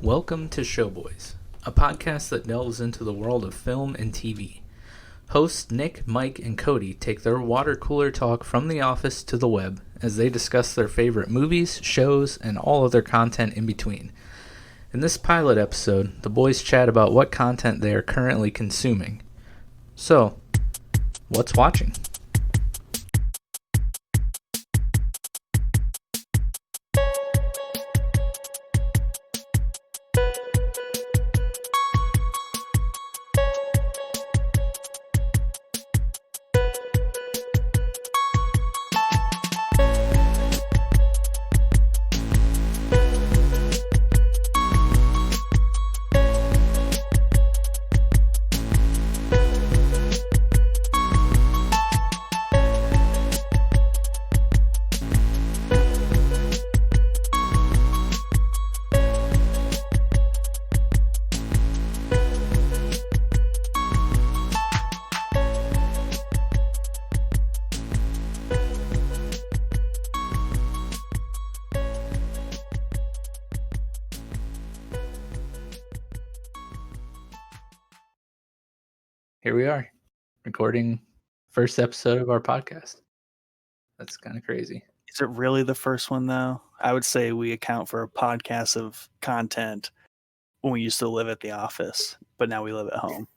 Welcome to Showboys, a podcast that delves into the world of film and TV. Hosts Nick, Mike, and Coty take their water cooler talk from the office to the web as they discuss their favorite movies, shows, and all other content in between. In this pilot episode, the boys chat about what content they are currently consuming. So, what's watching? Here we are, recording first episode of our podcast. That's kind of crazy. Is it really the first one, though? I would say we account for a podcast of content when we used to live at the office, but now we live at home.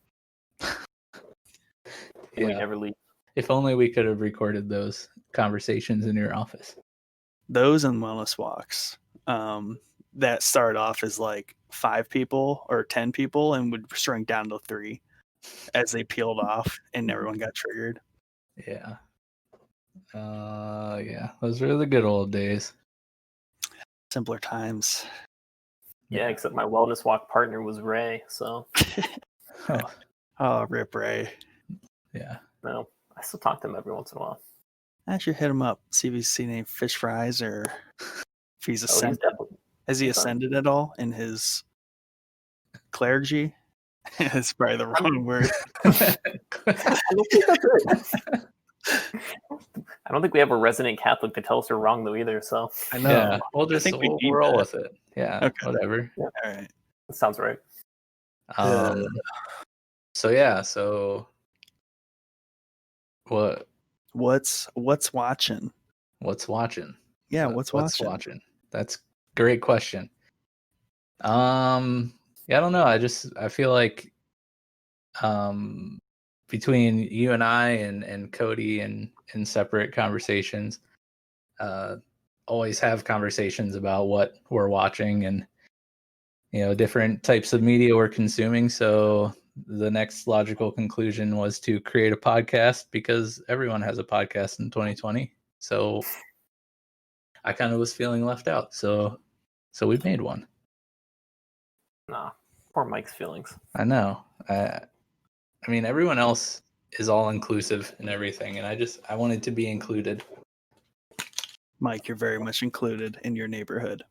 We never leave. If only we could have recorded those conversations in your office. Those and wellness walks that started off as like 5 people or 10 people and would shrink down to 3 as they peeled off and everyone got triggered. Yeah. Those were the good old days. Simpler times. Yeah, except my wellness walk partner was Ray, so. Oh, rip Ray. Yeah. No, I still talk to him every once in a while. I should hit him up, see if he's seen any fish fries or if he's He's ascended. definitely- Has he ascended at all in his clergy? That's probably the wrong word. I don't think that's it. I don't think we have a resident Catholic to tell us we're wrong, though, either, so. I know. Yeah, we'll need roll that. with it. Yeah, Okay. whatever. All right. That sounds right. So What's watching? what's watching? Yeah, what's watching? That's a great question. I don't know. I feel like between you and I and Coty and in separate conversations, always have conversations about what we're watching and different types of media we're consuming. So the next logical conclusion was to create a podcast because everyone has a podcast in 2020. So I kind of was feeling left out. So we made one. Nah, poor Mike's feelings. I know. I mean, everyone else is all inclusive and everything, and I wanted to be included. Mike, you're very much included in your neighborhood.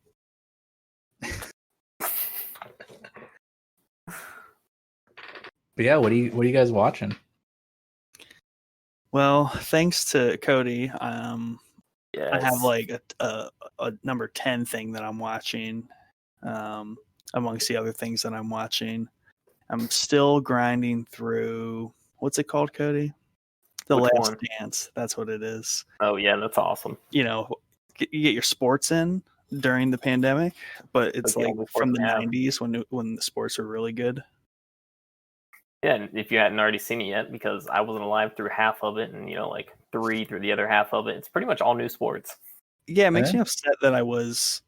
But yeah, what are you guys watching? Well, thanks to Coty, Yes. I have like a number 10 thing that I'm watching. Amongst the other things that I'm watching, I'm still grinding through. What's it called, Coty? The Which Last one? Dance. That's what it is. Oh, yeah, that's awesome. You get your sports in during the pandemic, but it's That's the like only from the sport we have. 90s when the sports were really good. Yeah, and if you hadn't already seen it yet, because I wasn't alive through half of it, and, like 3 through the other half of it, it's pretty much all new sports. Yeah, it makes Yeah. me upset that I was,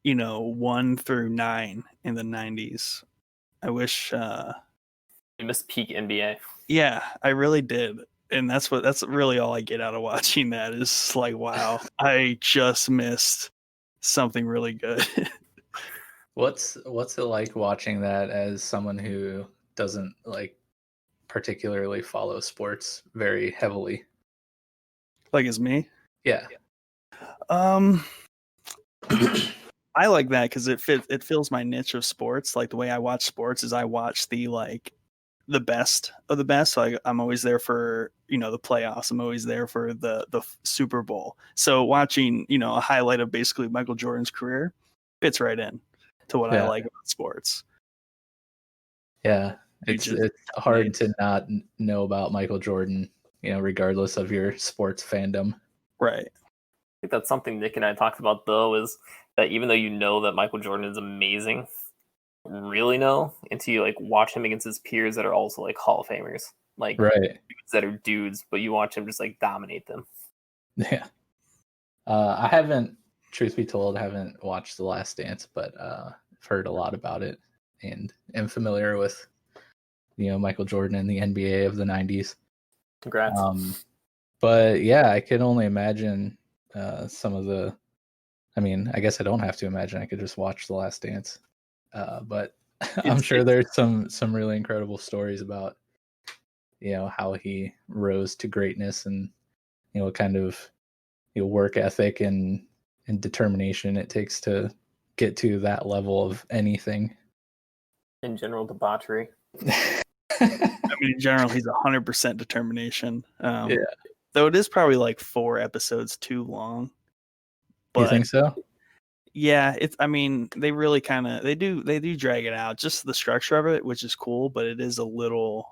1 through 9 in the 90s. I wish, You missed peak NBA. yeah, I really did. And that's really all I get out of watching that is like, wow, I just missed something really good. What's it like watching that as someone who doesn't like particularly follow sports very heavily? Like, it's me. Yeah. I like that because it fills my niche of sports. Like the way I watch sports is I watch the best of the best. So I'm always there for the playoffs. I'm always there for the Super Bowl. So watching a highlight of basically Michael Jordan's career fits right in. to what I like about sports. Yeah, it's hard to not know about Michael Jordan, regardless of your sports fandom. Right. I think that's something Nick and I talked about, though, is that even though you know that Michael Jordan is amazing, you don't really know until you watch him against his peers that are also Hall of Famers, dudes that are dudes, but you watch him just dominate them. Yeah. I haven't, truth be told, watched The Last Dance, but I've heard a lot about it and am familiar with, Michael Jordan and the NBA of the 90s. Congrats. But yeah, I can only imagine some of the, I guess I don't have to imagine, I could just watch The Last Dance. But I'm sure there's some really incredible stories about, how he rose to greatness and, what kind of work ethic and determination it takes to get to that level of anything. In general, debauchery. In general, he's 100% determination. Though it is probably 4 episodes too long. But, you think so? Yeah, they really they do drag it out. Just the structure of it, which is cool, but it is a little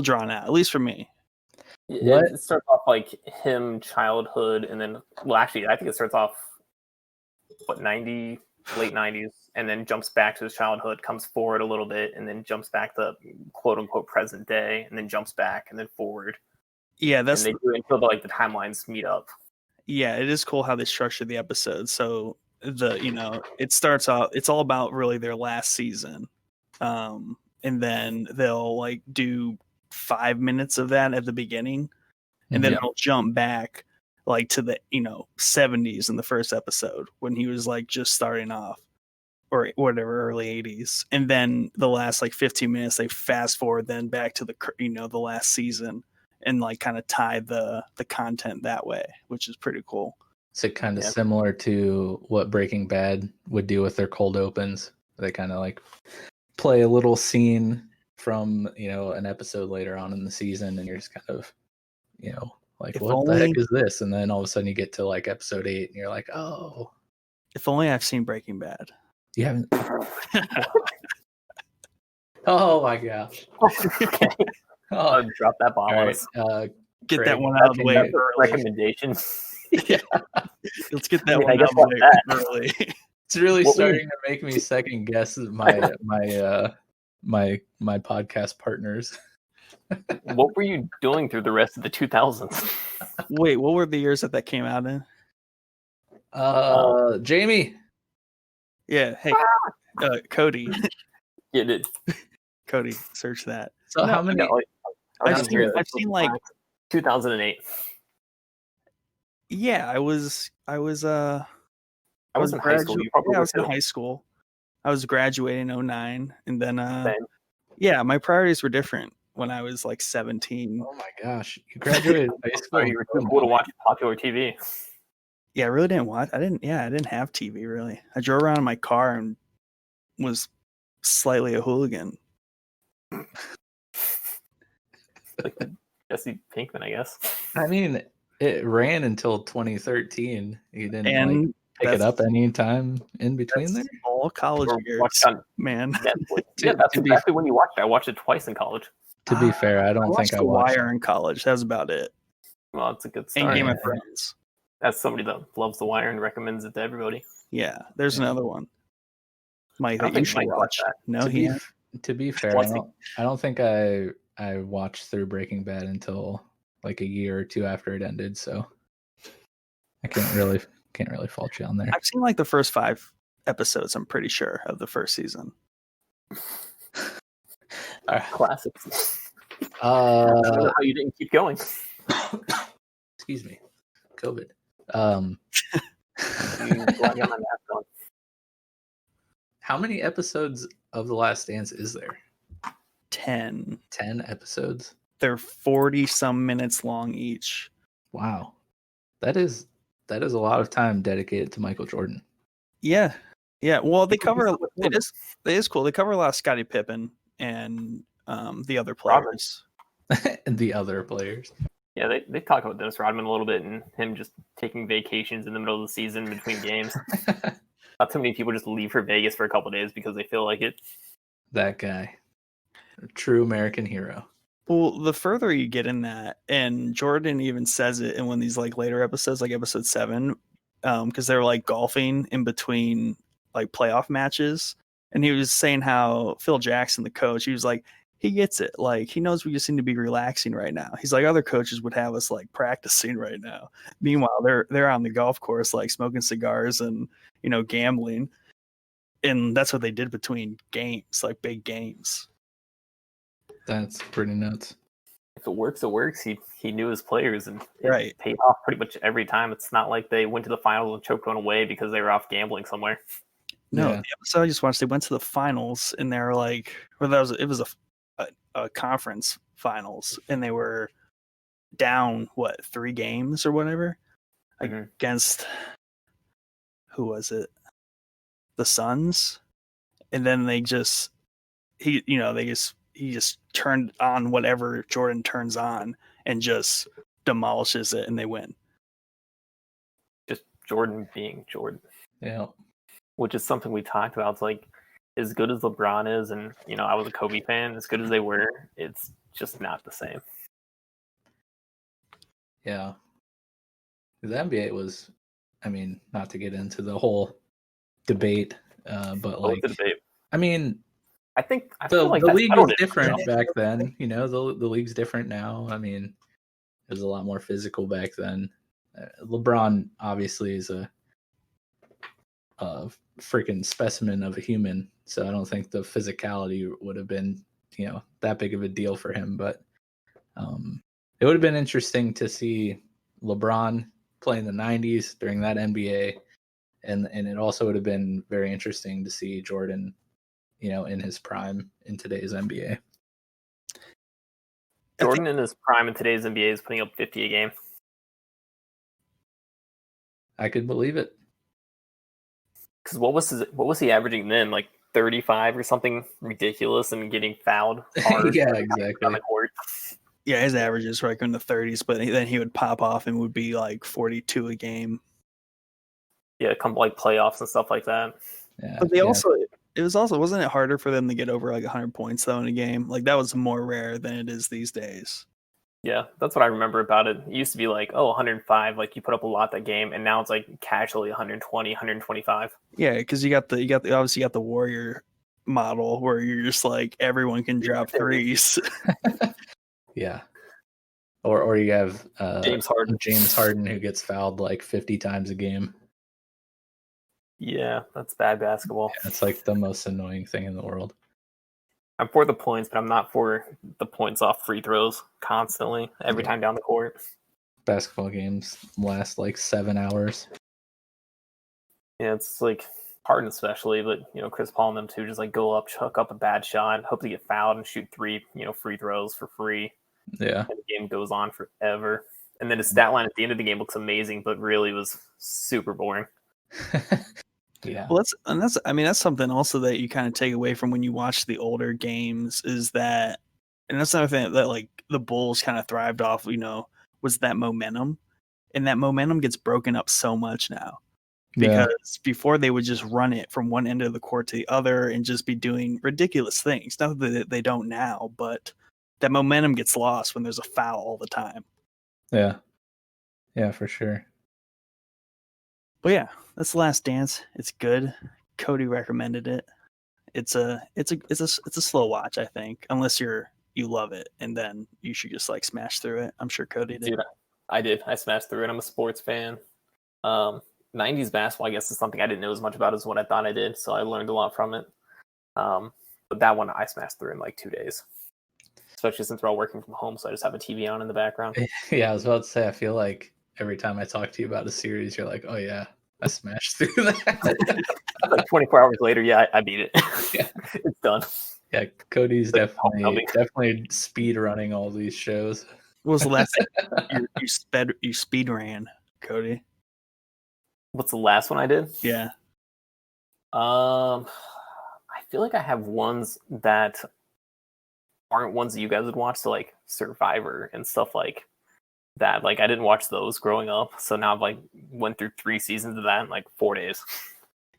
drawn out, at least for me. It starts off him childhood, and then I think it starts off late 90s, and then jumps back to his childhood, comes forward a little bit, and then jumps back to quote unquote present day, and then jumps back and then forward. Yeah, and they do it until the timelines meet up. Yeah, it is cool how they structure the episode. So it starts off, it's all about really their last season, and then they'll do 5 minutes of that at the beginning, and then it'll jump back to the 70s in the first episode when he was just starting off, or whatever, early 80s, and then the last 15 minutes they fast forward then back to the the last season and kind of tie the content that way, which is pretty cool. Is it kind of similar to what Breaking Bad would do with their cold opens? They kind of play a little scene from an episode later on in the season, and you're just kind of what the heck is this? And then all of a sudden you get to episode 8 and you're like, oh, if only I've seen Breaking Bad. You haven't? Oh my gosh. Okay. Oh, drop that bomb on us. Get Craig, that one out of the way early. Recommendation. Yeah. Let's get that one out of the way early. It's really starting to make me second guess my podcast partners. What were you doing through the rest of the 2000s? Wait, what were the years that came out in? Jamie. Yeah, hey, Coty. Get it. Coty, search that. So how many? I've seen 2008. Yeah, I was in high school. I was in high school. I was graduating in 2009, and then yeah, my priorities were different when I was 17. Oh my gosh, you graduated high school. You were too cool to watch popular TV. Yeah, I really didn't watch. I didn't have TV really. I drove around in my car and was slightly a hooligan. Jesse Pinkman, I guess. It ran until 2013. You didn't pick it up any time in between there? All college years, man. Yeah, that's exactly when you watched it. I watched it twice in college. To be fair, I don't think I watched The Wire in college. That's about it. Well, it's a good start. And Game of Thrones. That's somebody that loves The Wire and recommends it to everybody. Yeah, there's another one. Mike, that you should watch. No, to be fair, I don't think I watched through Breaking Bad until a year or two after it ended, so I can't really fault you on there. I've seen the first 5 episodes, I'm pretty sure, of the first season. Classics. I don't know how you didn't keep going. Excuse me. COVID. How many episodes of The Last Dance is there? 10. 10 episodes? They're 40-some minutes long each. Wow. That is a lot of time dedicated to Michael Jordan. Yeah. Yeah. Well, they cover it is cool. They cover a lot of Scottie Pippen and the other players. And the other players. Yeah, they talk about Dennis Rodman a little bit and him just taking vacations in the middle of the season between games. Not too many people just leave for Vegas for a couple of days because they feel like it. That guy, a true American hero. Well, the further you get in that, and Jordan even says it in one of these like later episodes, like episode 7, because they're like golfing in between like playoff matches, and he was saying how Phil Jackson, the coach, he was like, he gets it, like he knows we just need to be relaxing right now. He's like, other coaches would have us like practicing right now. Meanwhile, they're on the golf course like smoking cigars and gambling, and that's what they did between games, like big games. That's pretty nuts. If it works, it works. He knew his players, and Right. paid off pretty much every time. It's not like they went to the finals and choked one away because they were off gambling somewhere. No, Yeah. the episode I just watched, they went to the finals, and they were like, well, it was a conference finals, and they were down 3 games or whatever against, who was it? The Suns, and then he just turned on whatever Jordan turns on and just demolishes it, and they win. Just Jordan being Jordan. Yeah. Which is something we talked about. It's like, as good as LeBron is, and I was a Kobe fan, as good as they were, it's just not the same. Yeah. The NBA was, I mean, not to get into the whole debate, but like, the debate? I mean, I the feel like league was settled it. different back then. The league's different now. I mean, it was a lot more physical back then. LeBron obviously is a freaking specimen of a human, so I don't think the physicality would have been that big of a deal for him. But it would have been interesting to see LeBron play in the 90s during that NBA, and it also would have been very interesting to see Jordan in his prime in today's NBA. Jordan in his prime in today's NBA is putting up 50 a game. I could believe it. Because what was he averaging then? Like 35 or something ridiculous, and getting fouled hard. Yeah, exactly. On the court. Yeah, his averages were like in the 30s, but then he would pop off and would be like 42 a game. Yeah, come like playoffs and stuff like that. Yeah, but wasn't it harder for them to get over like 100 points though in a game? Like that was more rare than it is these days. Yeah, that's what I remember about it. It used to be like, 105, like you put up a lot that game, and now it's like casually 120, 125. Yeah, because you got the Warrior model where you're just like everyone can drop threes. Yeah. Or you have James Harden who gets fouled like 50 times a game. Yeah, that's bad basketball. Yeah, it's like the most annoying thing in the world. I'm for the points, but I'm not for the points off free throws constantly every time down the court. Basketball games last like 7 hours. Yeah, it's like Harden especially, but Chris Paul and them too just like go up, chuck up a bad shot, hope to get fouled and shoot 3 free throws for free. Yeah. And the game goes on forever. And then his stat line at the end of the game looks amazing, but really was super boring. Yeah. Well, that's something also that you kind of take away from when you watch the older games is that, and that's another thing that like the Bulls kind of thrived off, was that momentum, and that momentum gets broken up so much now because before they would just run it from one end of the court to the other and just be doing ridiculous things. Not that they don't now, but that momentum gets lost when there's a foul all the time. Yeah. Yeah, for sure. But yeah, that's The Last Dance. It's good. Coty recommended it. It's a slow watch, I think, unless you love it, and then you should just like smash through it. I'm sure Coty did. Dude, I did. I smashed through it. I'm a sports fan. 90s basketball, I guess, is something I didn't know as much about as what I thought I did, so I learned a lot from it. But that one I smashed through in like 2 days, especially since we're all working from home, so I just have a TV on in the background. Yeah, I was about to say, I feel like every time I talk to you about a series, you're like, oh yeah, I smashed through that. Like 24 hours later, yeah, I beat it. Yeah. It's done. Yeah, Cody's definitely speed running all these shows. What was the last thing you speed ran, Coty? What's the last one I did? Yeah. I feel like I have ones that aren't ones that you guys would watch, so like Survivor and stuff like that. Like I didn't watch those growing up, so now I've like went through 3 seasons of that in like 4 days.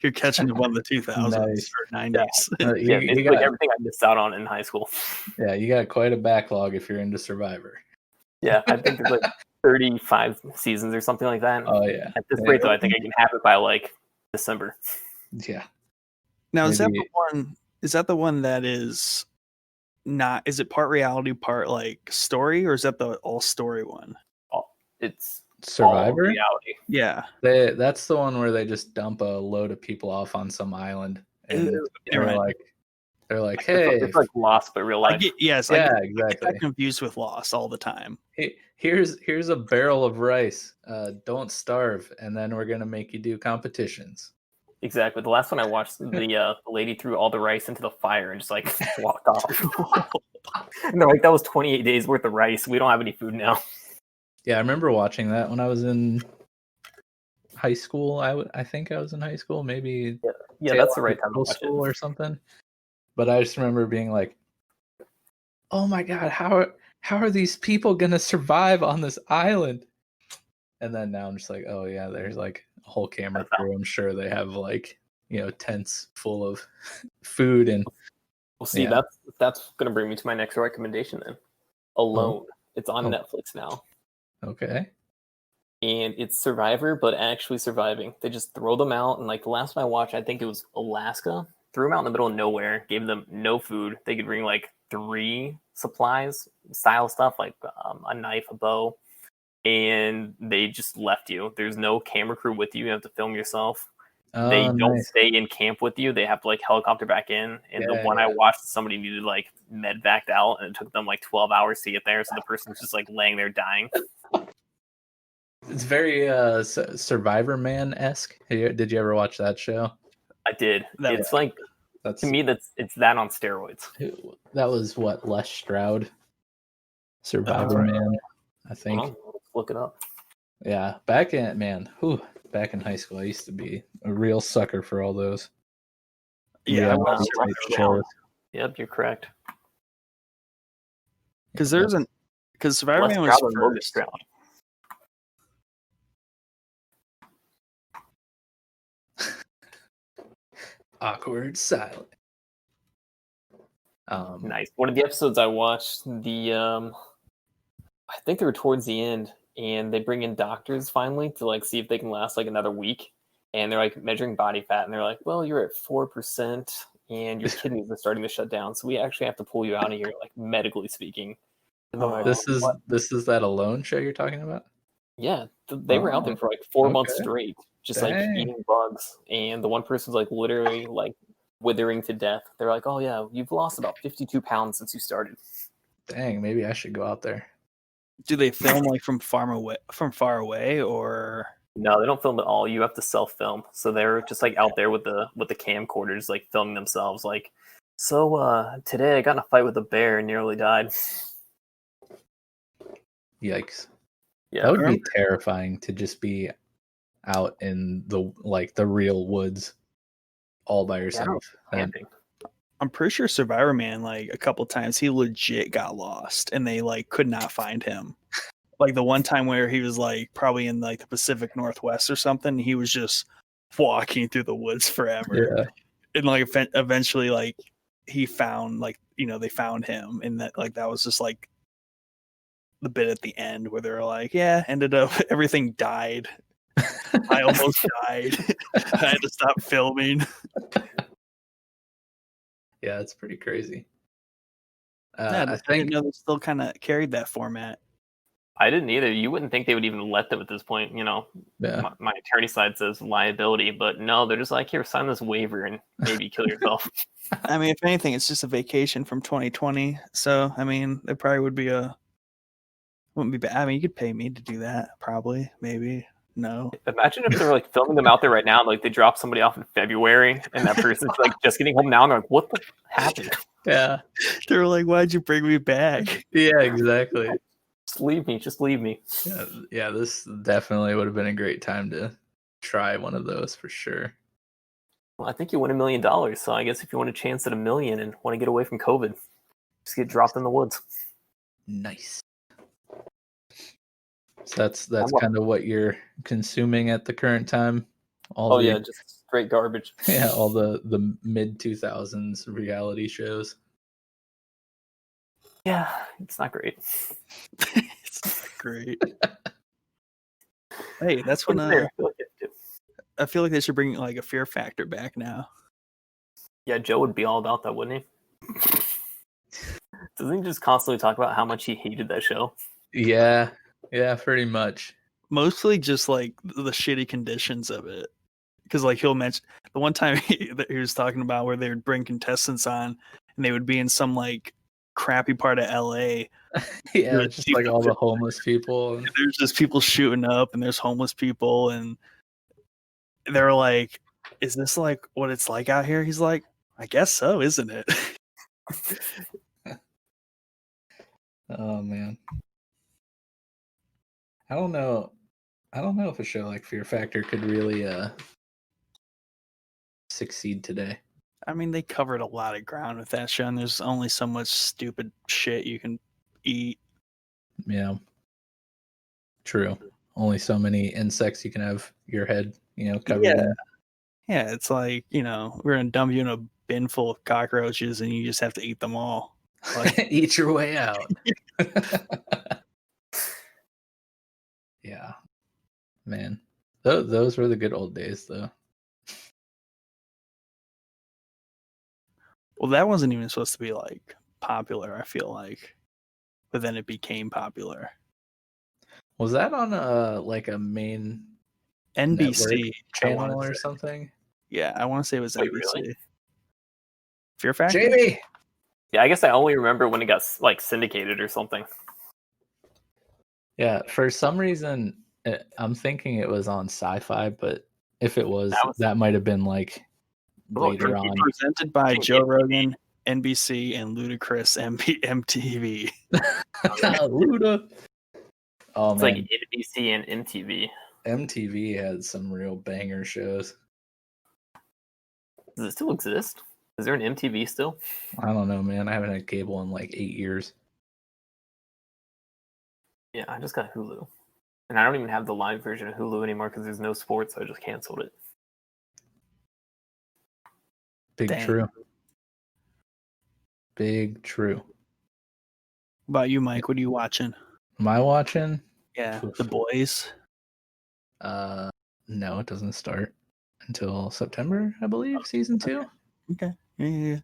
You're catching up on the 2000s Nice. or 90s. Yeah, You basically got, everything I missed out on in high school. yeah, you got quite a backlog if you're into Survivor. Yeah, I think there's like 35 seasons or something like that. Oh yeah. At this rate, though, I think I can have it by like December. Yeah. Now, is that Maybe- the one? Is that the one that is not? Is it part reality, part like story, or is that the all story one? It's all Survivor? reality. Yeah. That's the one where they just dump a load of people off on some island, and Never mind. they're like, hey, It's like Lost, but real life. yeah, I get exactly. that confused with Lost all the time. Hey, here's a barrel of rice. Don't starve, and then we're gonna make you do competitions. Exactly. The last one I watched, the lady threw all the rice into the fire and just like walked off. And they're like, that was 28 days worth of rice. We don't have any food now. Yeah, I remember watching that when I was in high school. I think I was in high school, maybe Yeah, that's the right time to middle watch school it. or something. But I just remember being like, "Oh my god, how are these people gonna survive on this island?" And then now I'm just like, "Oh yeah, there's like a whole camera crew. I'm sure they have like tents full of food and." Well, see, Yeah. that's gonna bring me to my next recommendation then. Alone. It's on Netflix now. Okay. And it's Survivor, but actually surviving. They just throw them out, and like the last one I watched, I think it was Alaska. Threw them out in the middle of nowhere, gave them no food. They could bring like 3 supplies, style stuff like a knife, a bow, and they just left you. There's no camera crew with you. You have to film yourself. They don't stay in camp with you. They have to like helicopter back in. And the one I watched, somebody needed like medvaced out, and it took them like 12 hours to get there. So the person was just like laying there dying. It's very Survivor Man-esque. Did you ever watch that show? I did. It's like, to me, it's that on steroids. That was what, Les Stroud? Survivor Man, I think. Hold on, let's look it up. Yeah, back in high school, I used to be a real sucker for all those. Yeah, Yep, you're correct. Because Survivor Man was first. Awkward silence. Nice. One of the episodes I watched, I think they were towards the end, and they bring in doctors finally to like see if they can last like another week, and they're like measuring body fat, and they're like, well, you're at 4% and your kidneys are starting to shut down, so we actually have to pull you out of here, like medically speaking. This is that Alone show you're talking about? Yeah, they were out there for like 4 months straight, just like eating bugs, and the one person's like literally like withering to death. They're like, oh yeah, you've lost about 52 pounds since you started. Dang, maybe I should go out there. Do they film like from far away, or no? They don't film at all. You have to self-film. So they're just like out there with the camcorders, like filming themselves. Like, so today I got in a fight with a bear and nearly died. Yikes! Yeah, that would be terrifying to just be out in the real woods all by yourself. I'm pretty sure Survivor Man, like a couple times, he legit got lost and they like could not find him. Like the one time where he was like probably in like the Pacific Northwest or something, he was just walking through the woods forever. Yeah. And like eventually like he found like, they found him, and that like that was just like the bit at the end where they're like, yeah, ended up everything died. I almost died. I had to stop filming. Yeah, it's pretty crazy. I didn't know they still kind of carried that format. I didn't either. You wouldn't think they would even let them at this point. Yeah. My attorney side says liability, but no, they're just like, here, sign this waiver and maybe kill yourself. I mean, if anything, it's just a vacation from 2020. So, I mean, it probably wouldn't be bad. I mean, you could pay me to do that, probably, maybe. No. Imagine if they're like filming them out there right now, and, like they drop somebody off in February, and that person's like just getting home now, and they're like, "What the happened?" Yeah, they're like, "Why'd you bring me back?" Yeah, exactly. Just leave me. Just leave me. Yeah. This definitely would have been a great time to try one of those for sure. Well, I think you win $1 million, so I guess if you want a chance at $1 million and want to get away from COVID, just get dropped in the woods. Nice. So that's kind of what you're consuming at the current time. Just Great garbage. Yeah, all the mid 2000s reality shows. Yeah, it's not great. It's not great. Hey, that's But when it's there. I feel like it's- I feel like they should bring like a Fear Factor back now. Yeah, Joe would be all about that, wouldn't he? Doesn't he just constantly talk about how much he hated that show? Yeah, pretty much. Mostly just like the shitty conditions of it. Because like he'll mention the one time that he was talking about where they would bring contestants on and they would be in some like crappy part of LA. Yeah, it's just like all the homeless people. There's just people shooting up and there's homeless people and they're like, is this like what it's like out here? He's like, I guess so, isn't it? Oh man. I don't know if a show like Fear Factor could really succeed today. I mean, they covered a lot of ground with that show, and there's only so much stupid shit you can eat. Yeah. True. Only so many insects you can have your head, covered in. Yeah, it's like, we're gonna dump you in a bin full of cockroaches and you just have to eat them all. Like, Eat your way out. Yeah. Man. Those were the good old days though. well, that wasn't even supposed to be like popular, I feel like. But then it became popular. Was that on like a main NBC channel or something? Yeah, I want to say it was Wait, NBC. really? Fear Factor? JB! Yeah, I guess I only remember when it got like syndicated or something. Yeah, for some reason, I'm thinking it was on Sci-Fi, but if it was, that might have been like later on. Presented by Joe Rogan, NBC, and Ludacris MTV. Luda. Oh It's man, like NBC and MTV. MTV had some real banger shows. Does it still exist? Is there an MTV still? I don't know, man. I haven't had cable in like 8 years. Yeah, I just got Hulu. And I don't even have the live version of Hulu anymore because there's no sports, so I just canceled it. Big true. Big true. What about you, Mike? What are you watching? Am I watching? Yeah, The Boys. No, it doesn't start until September, I believe, season 2. Okay. Yeah.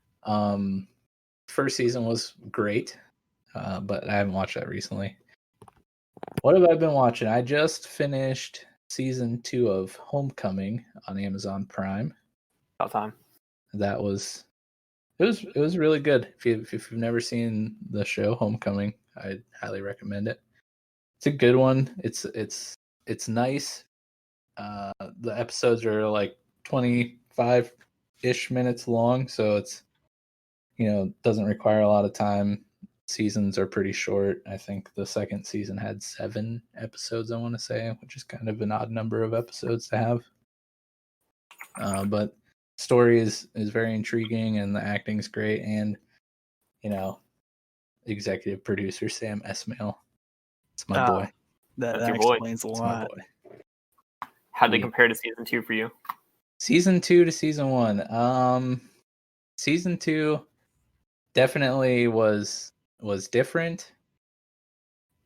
First season was great, but I haven't watched that recently. What have I been watching? I just finished season 2 of Homecoming on Amazon Prime. About time. That was it was really good. If you've never seen the show Homecoming, I'd highly recommend it. It's a good one. It's nice. The episodes are like 25-ish minutes long, so it's doesn't require a lot of time. Seasons are pretty short. I think the second season had 7 episodes, I want to say, which is kind of an odd number of episodes to have. But story is very intriguing and the acting's great, and executive producer Sam Esmail. It's my boy. That explains a lot. It's my boy. How'd they compare to season 2 for you? Season 2 to season 1. Season 2 definitely was different,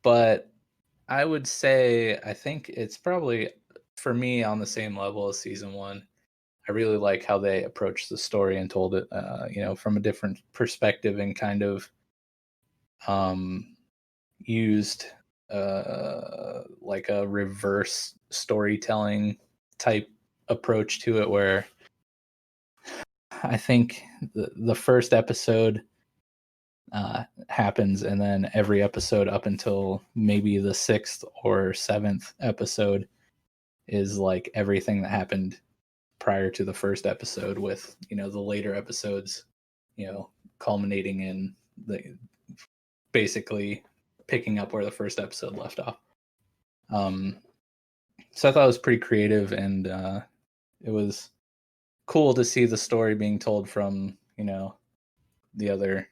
but I would say I think it's probably for me on the same level as season 1. I really like how they approached the story and told it, from a different perspective, and kind of used like a reverse storytelling type approach to it, where I think the first episode happens, and then every episode up until maybe the 6th or 7th episode is like everything that happened prior to the first episode, with the later episodes culminating in the basically picking up where the first episode left off. So I thought it was pretty creative, and it was cool to see the story being told from the other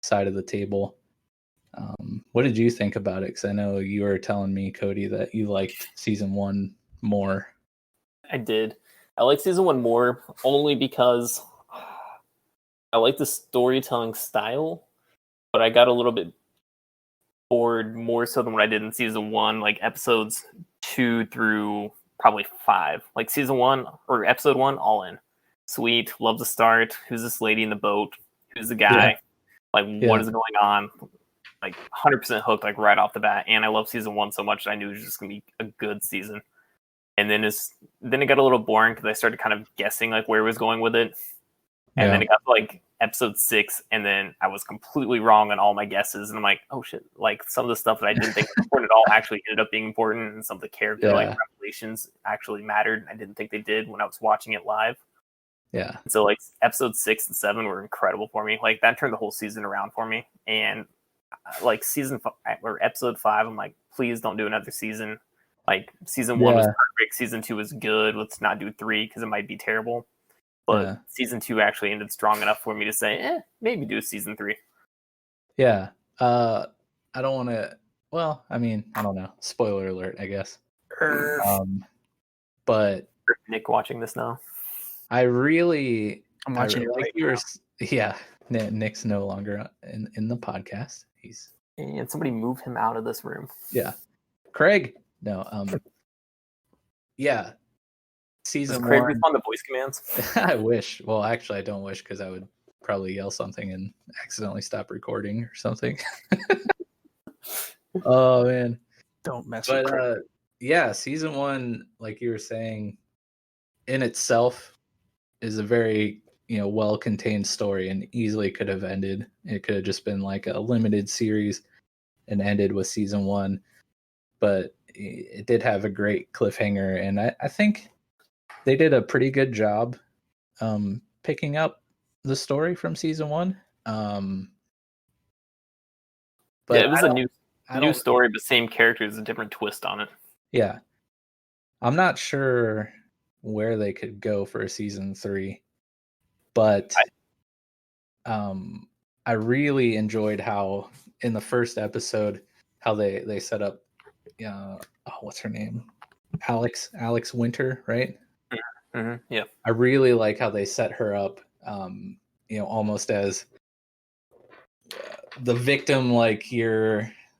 side of the table. What did you think about it? Because I know you were telling me, Coty, that you liked season 1 more. I did. I like season 1 more only because I like the storytelling style, but I got a little bit bored more so than what I did in season 1, like episodes 2 through probably 5. Like season 1 or episode 1, all in. Sweet, love the start. Who's this lady in the boat? Who's the guy? Like, what is going on? Like 100% hooked, like right off the bat. And I love season 1 so much that I knew it was just gonna be a good season. And then it got a little boring because I started kind of guessing like where it was going with it. And then it got to like episode 6, and then I was completely wrong on all my guesses. And I'm like, oh shit! Like some of the stuff that I didn't think was important at all actually ended up being important, and some of the character like revelations actually mattered. I didn't think they did when I was watching it live. Yeah. So like episode 6 and 7 were incredible for me. Like that turned the whole season around for me. And like season 5 or episode 5, I'm like, please don't do another season. Like season 1 was perfect. Season 2 was good. Let's not do 3 because it might be terrible. But season 2 actually ended strong enough for me to say, maybe do season 3. Yeah. I don't want to. Well, I mean, I don't know. Spoiler alert, I guess. But Nick watching this now. I'm watching it right now. Yeah. Nick's no longer in the podcast. And somebody move him out of this room. Yeah. Craig. No. Yeah. Season Does Craig 1. respond to voice commands? I wish. Well, actually, I don't wish because I would probably yell something and accidentally stop recording or something. Oh man, don't mess with Craig. Yeah, season 1, like you were saying, in itself is a very well-contained story and easily could have ended. It could have just been like a limited series and ended with season 1, but it did have a great cliffhanger, and I think they did a pretty good job picking up the story from season 1. But it was a new story, but same characters, a different twist on it. Yeah. I'm not sure where they could go for a season 3, but I really enjoyed how in the first episode how they set up what's her name? Alex Winter, right? Mm-hmm. Yeah. I really like how they set her up almost as the victim. Like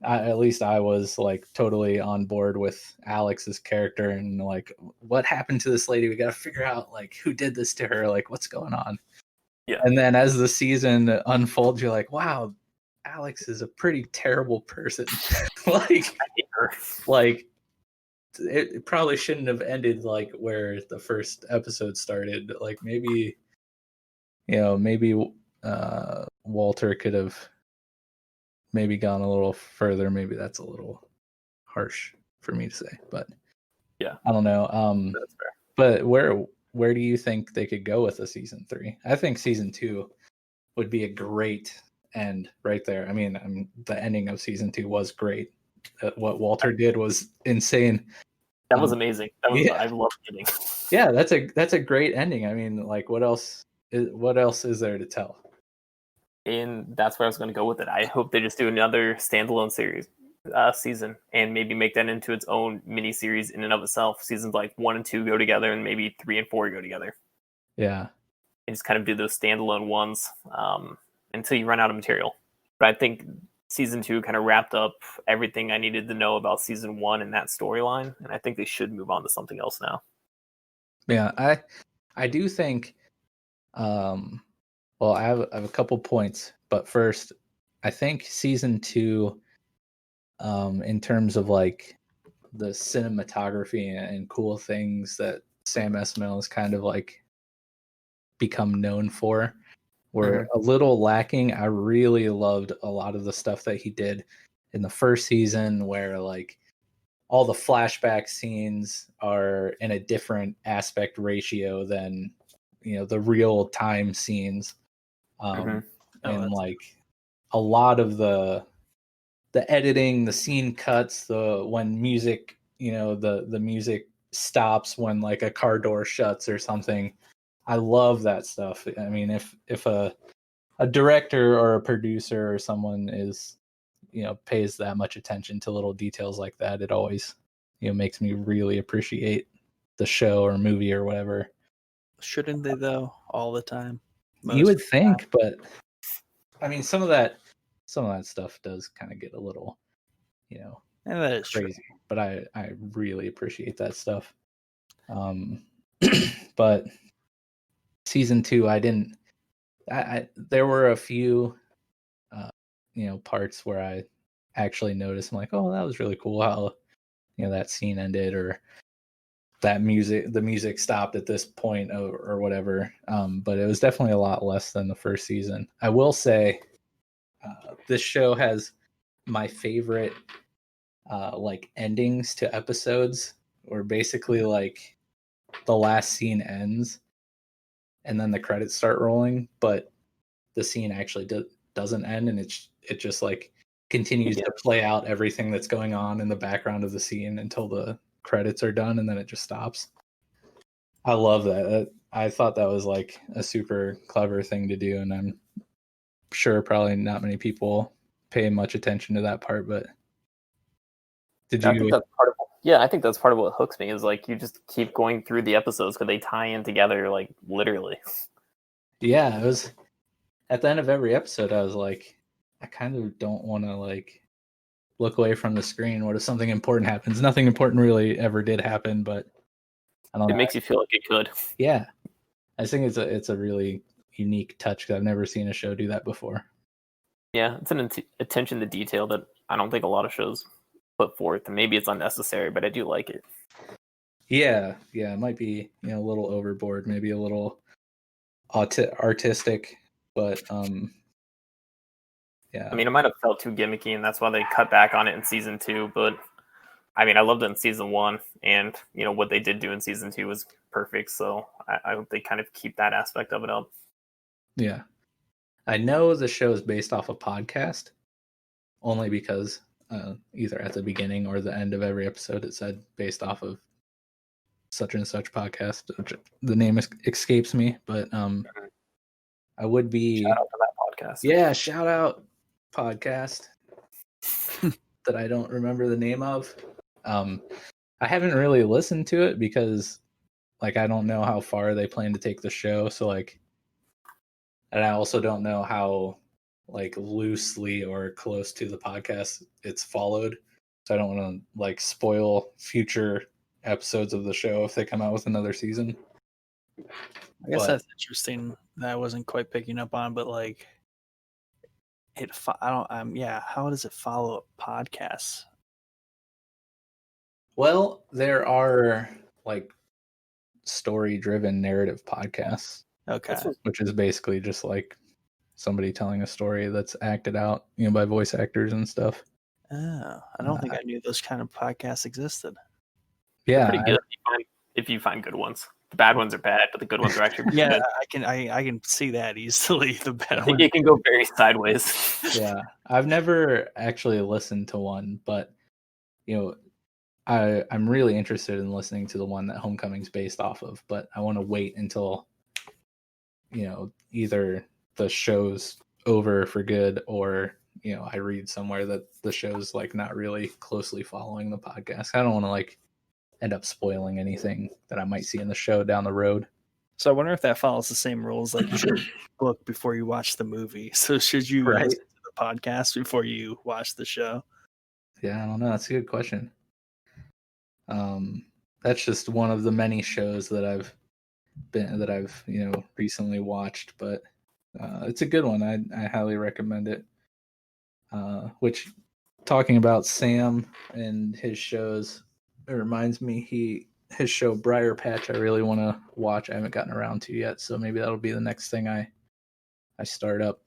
at least I was like totally on board with Alex's character and like what happened to this lady. We got to figure out like who did this to her, like what's going on. Yeah. And then as the season unfolds, you're like, wow, Alex is a pretty terrible person. Like, I hate her. Like it probably shouldn't have ended like where the first episode started. Like maybe Walter could have maybe gone a little further. Maybe that's a little harsh for me to say, but yeah, I don't know. That's fair. But where do you think they could go with a season 3? I think season 2 would be a great end right there. I mean, the ending of season 2 was great. What Walter did was insane. That was amazing. I loved the ending. Yeah, that's a great ending. I mean, like what else is there to tell? And that's where I was going to go with it. I hope they just do another standalone season and maybe make that into its own mini series in and of itself. Seasons like 1 and 2 go together, and maybe 3 and 4 go together. Yeah, and just kind of do those standalone ones until you run out of material. But I think season 2 kind of wrapped up everything I needed to know about season 1 and that storyline, and I think they should move on to something else now. Yeah, I do think. Well, I have a couple points, but first, I think season 2, in terms of like the cinematography and cool things that Sam Esmail has kind of like become known for, were a little lacking. I really loved a lot of the stuff that he did in the first season, where like all the flashback scenes are in a different aspect ratio than the real time scenes. And like a lot of the editing, the scene cuts, when music, the music stops when like a car door shuts or something. I love that stuff. I mean, if a director or a producer or someone is, pays that much attention to little details like that, it always, makes me really appreciate the show or movie or whatever. Shouldn't they though? All the time. You would think, but I mean, some of that stuff does kind of get a little, and that is crazy. True. But I really appreciate that stuff. But season 2, I didn't. There were a few, parts where I actually noticed. I'm like, oh, that was really cool how that scene ended, or the music stopped at this point, or whatever. But it was definitely a lot less than the first season. I will say, this show has my favorite like endings to episodes, where basically like the last scene ends and then the credits start rolling, but the scene actually doesn't end, and it just like continues to play out everything that's going on in the background of the scene until the credits are done, and then it just stops. I love that. I thought that was like a super clever thing to do, and I'm sure probably not many people pay much attention to that part, but did you? I think that's part of I think that's part of what hooks me, is like you just keep going through the episodes because they tie in together, like literally. Yeah, it was at the end of every episode. I was like, I kind of don't want to like look away from the screen. What if something important happens? Nothing important really ever did happen, but I don't know. It makes you feel like it could. Yeah, I think it's a really unique touch, because I've never seen a show do that before. Yeah, it's an attention to detail that I don't think a lot of shows put forth, and maybe it's unnecessary, but I do like it. Yeah, it might be a little overboard, maybe a little artistic, but yeah. I mean, it might have felt too gimmicky, and that's why they cut back on it in season 2. But I mean, I loved it in season 1, and what they did do in season 2 was perfect. So I hope they kind of keep that aspect of it up. Yeah, I know the show is based off a podcast, only because either at the beginning or the end of every episode it said based off of such and such podcast, which the name escapes me, but I would be shout out to that podcast. Yeah, shout out podcast that I don't remember the name of. I haven't really listened to it because like I don't know how far they plan to take the show, so like, and I also don't know how like loosely or close to the podcast it's followed, so I don't want to like spoil future episodes of the show if they come out with another season. I guess that's interesting that I wasn't quite picking up on, but like how does it follow a podcast? Well, there are like story-driven narrative podcasts. Okay. Which is basically just like somebody telling a story that's acted out, by voice actors and stuff. Oh, I don't think I knew those kind of podcasts existed. Yeah, they're pretty good if you find good ones. The bad ones are bad, but the good ones are actually pretty good. I can see that easily. The bad I think it can go very sideways. Yeah, I've never actually listened to one, but I'm really interested in listening to the one that Homecoming's based off of, but I want to wait until either the show's over for good, or I read somewhere that the show's like not really closely following the podcast. I don't want to like end up spoiling anything that I might see in the show down the road. So I wonder if that follows the same rules, like you should book before you watch the movie. So should you listen to the podcast before you watch the show? Yeah, I don't know. That's a good question. That's just one of the many shows that I've recently watched, but it's a good one. I highly recommend it. Which, talking about Sam and his shows, it reminds me his show Briar Patch I really want to watch. I haven't gotten around to yet, so maybe that'll be the next thing I start up.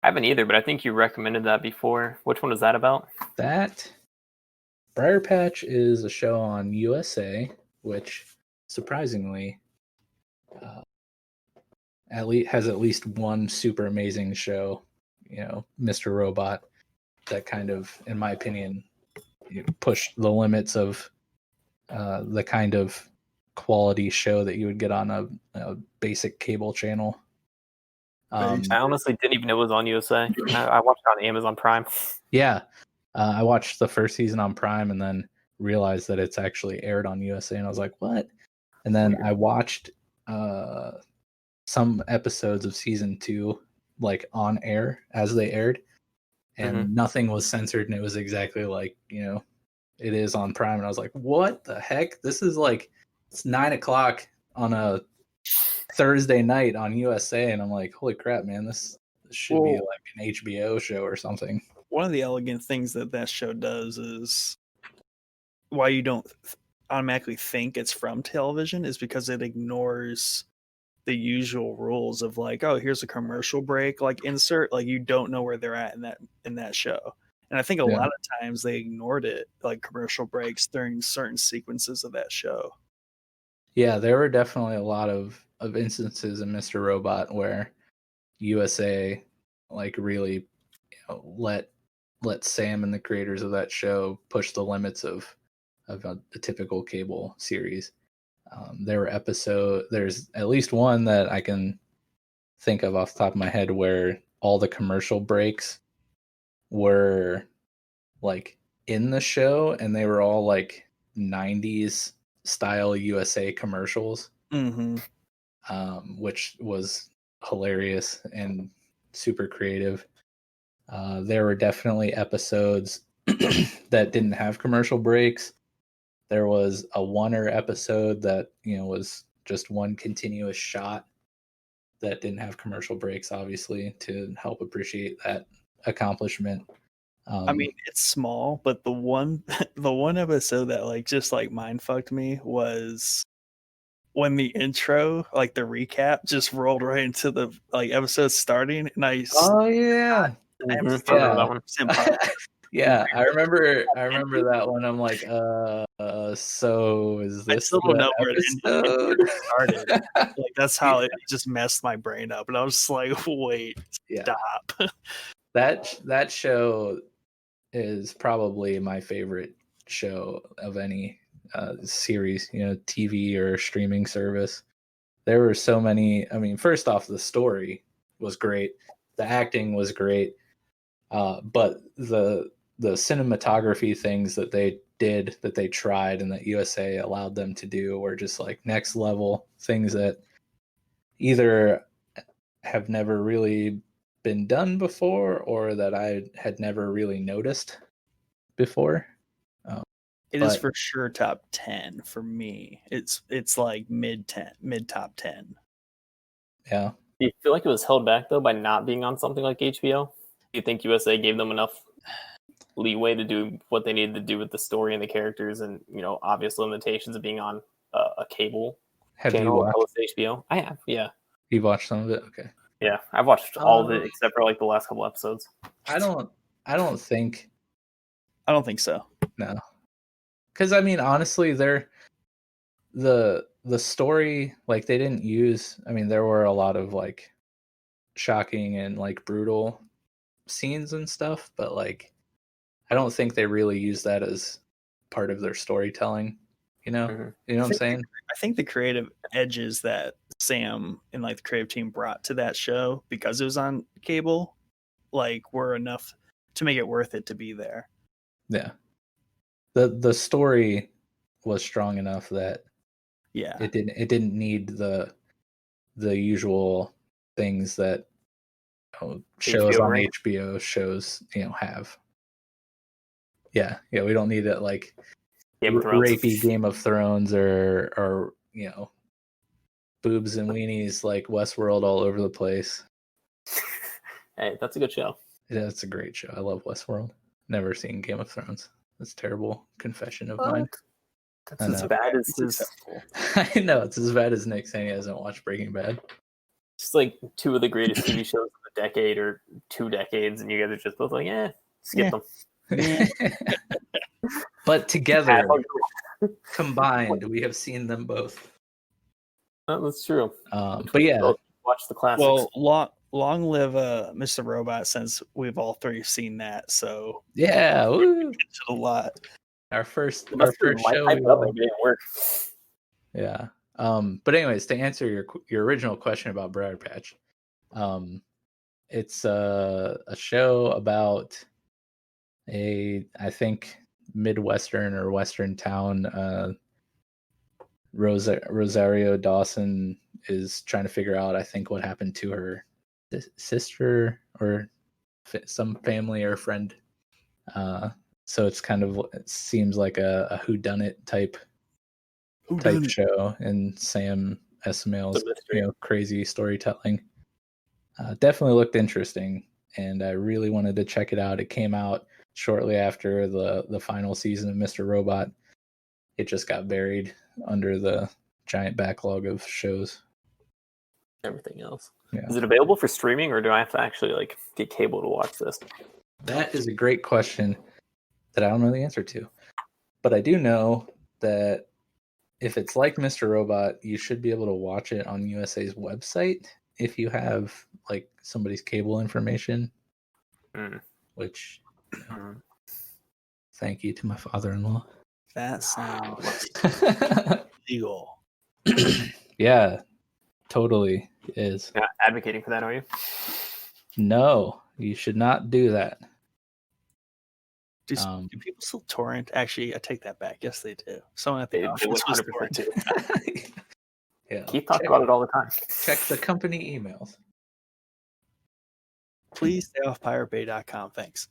I haven't either, but I think you recommended that before. Which one is that about? That Briar Patch is a show on USA, which surprisingly has at least one super amazing show, Mr. Robot, that kind of, in my opinion, pushed the limits of the kind of quality show that you would get on a basic cable channel. I honestly didn't even know it was on USA. I watched it on Amazon Prime. Yeah, I watched the first season on Prime and then realized that it's actually aired on USA, and I was like, what? And then I watched some episodes of season 2 like on air as they aired, and nothing was censored, and it was exactly like, you know, it is on Prime. And I was like, what the heck? This is like, it's 9:00 on a Thursday night on USA, and I'm like, holy crap, man, this should be like an HBO show or something. One of the elegant things that show does is why you don't automatically think it's from television is because it ignores the usual rules of like, oh, here's a commercial break, like insert, like you don't know where they're at in that show. And I think a lot of times they ignored it, like commercial breaks during certain sequences of that show. Yeah, there were definitely a lot of instances in Mr. Robot where USA like really, you know, let Sam and the creators of that show push the limits of a typical cable series. There's at least one that I can think of off the top of my head where all the commercial breaks were like in the show, and they were all like 90s style USA commercials, which was hilarious and super creative. There were definitely episodes that didn't have commercial breaks. There was a Oner episode that, you know, was just one continuous shot that didn't have commercial breaks, obviously, to help appreciate that accomplishment. I mean, it's small, but the one episode that like just like mind fucked me was when the intro, like the recap, just rolled right into the like episode starting, and I yeah, I remember that one. yeah, I remember that one. I'm like, so is this I still don't know where episode? it started. Like that's how it just messed my brain up, and I was just like, wait, stop. That show is probably my favorite show of any series, you know, TV or streaming service. There were so many. I mean, first off, the story was great, the acting was great, but the cinematography things that they did, that they tried, and that USA allowed them to do were just like next level things that either have never really been done before or that I had never really noticed before. It is for sure top 10 for me. It's like mid top 10. Yeah. Do you feel like it was held back though by not being on something like HBO? Do you think USA gave them enough leeway to do what they needed to do with the story and the characters, and, you know, obvious limitations of being on a cable channel opposed to HBO? I have, yeah. You've watched some of it? Okay. Yeah, I've watched all of it except for like the last couple episodes. I don't think so. No. Because I mean, honestly, the story, like, they didn't use, I mean, there were a lot of like shocking and like brutal scenes and stuff, but like I don't think they really use that as part of their storytelling, you know? You know what I'm saying? I think the creative edges that Sam and like the creative team brought to that show, because it was on cable, like were enough to make it worth it to be there. Yeah. The story was strong enough that it didn't need the usual things that, you know, shows HBO, on right? HBO shows, you know, have. Yeah, we don't need it like rapey Game of Thrones or you know, boobs and weenies like Westworld all over the place. Hey, that's a good show. Yeah, it's a great show. I love Westworld. Never seen Game of Thrones. That's a terrible confession of mine. That's as bad as his... I know, it's as bad as Nick saying he hasn't watched Breaking Bad. It's like two of the greatest TV shows of the decade or 2 decades, and you guys are just both like, skip them. Yeah. But together, combined, we have seen them both. That's true. But yeah, watch the classics. Well, long live Mr. Robot, since we've all three seen that. So yeah, a lot. Our first show. It didn't work. Yeah. But anyways, to answer your original question about Briar Patch, it's a show about I think Midwestern or Western town. Rosario Dawson is trying to figure out, I think, what happened to her sister or some family or friend. So it's kind of, it seems like a whodunit type show, and Sam Esmail's crazy storytelling. Definitely looked interesting, and I really wanted to check it out. It came out shortly after the final season of Mr. Robot. It just got buried under the giant backlog of shows. Everything else. Yeah. Is it available for streaming, or do I have to actually like get cable to watch this? That is a great question that I don't know the answer to. But I do know that if it's like Mr. Robot, you should be able to watch it on USA's website if you have like somebody's cable information. Which, thank you to my father-in-law. That sounds legal. Yeah, totally is. You're not advocating for that, are you? No, you should not do that. Do people still torrent? Actually, I take that back. Yes, they do. Someone at the office was 100% do. Yeah, Keith talks about it all the time. Check the company emails. Please stay off piratebay.com. Thanks.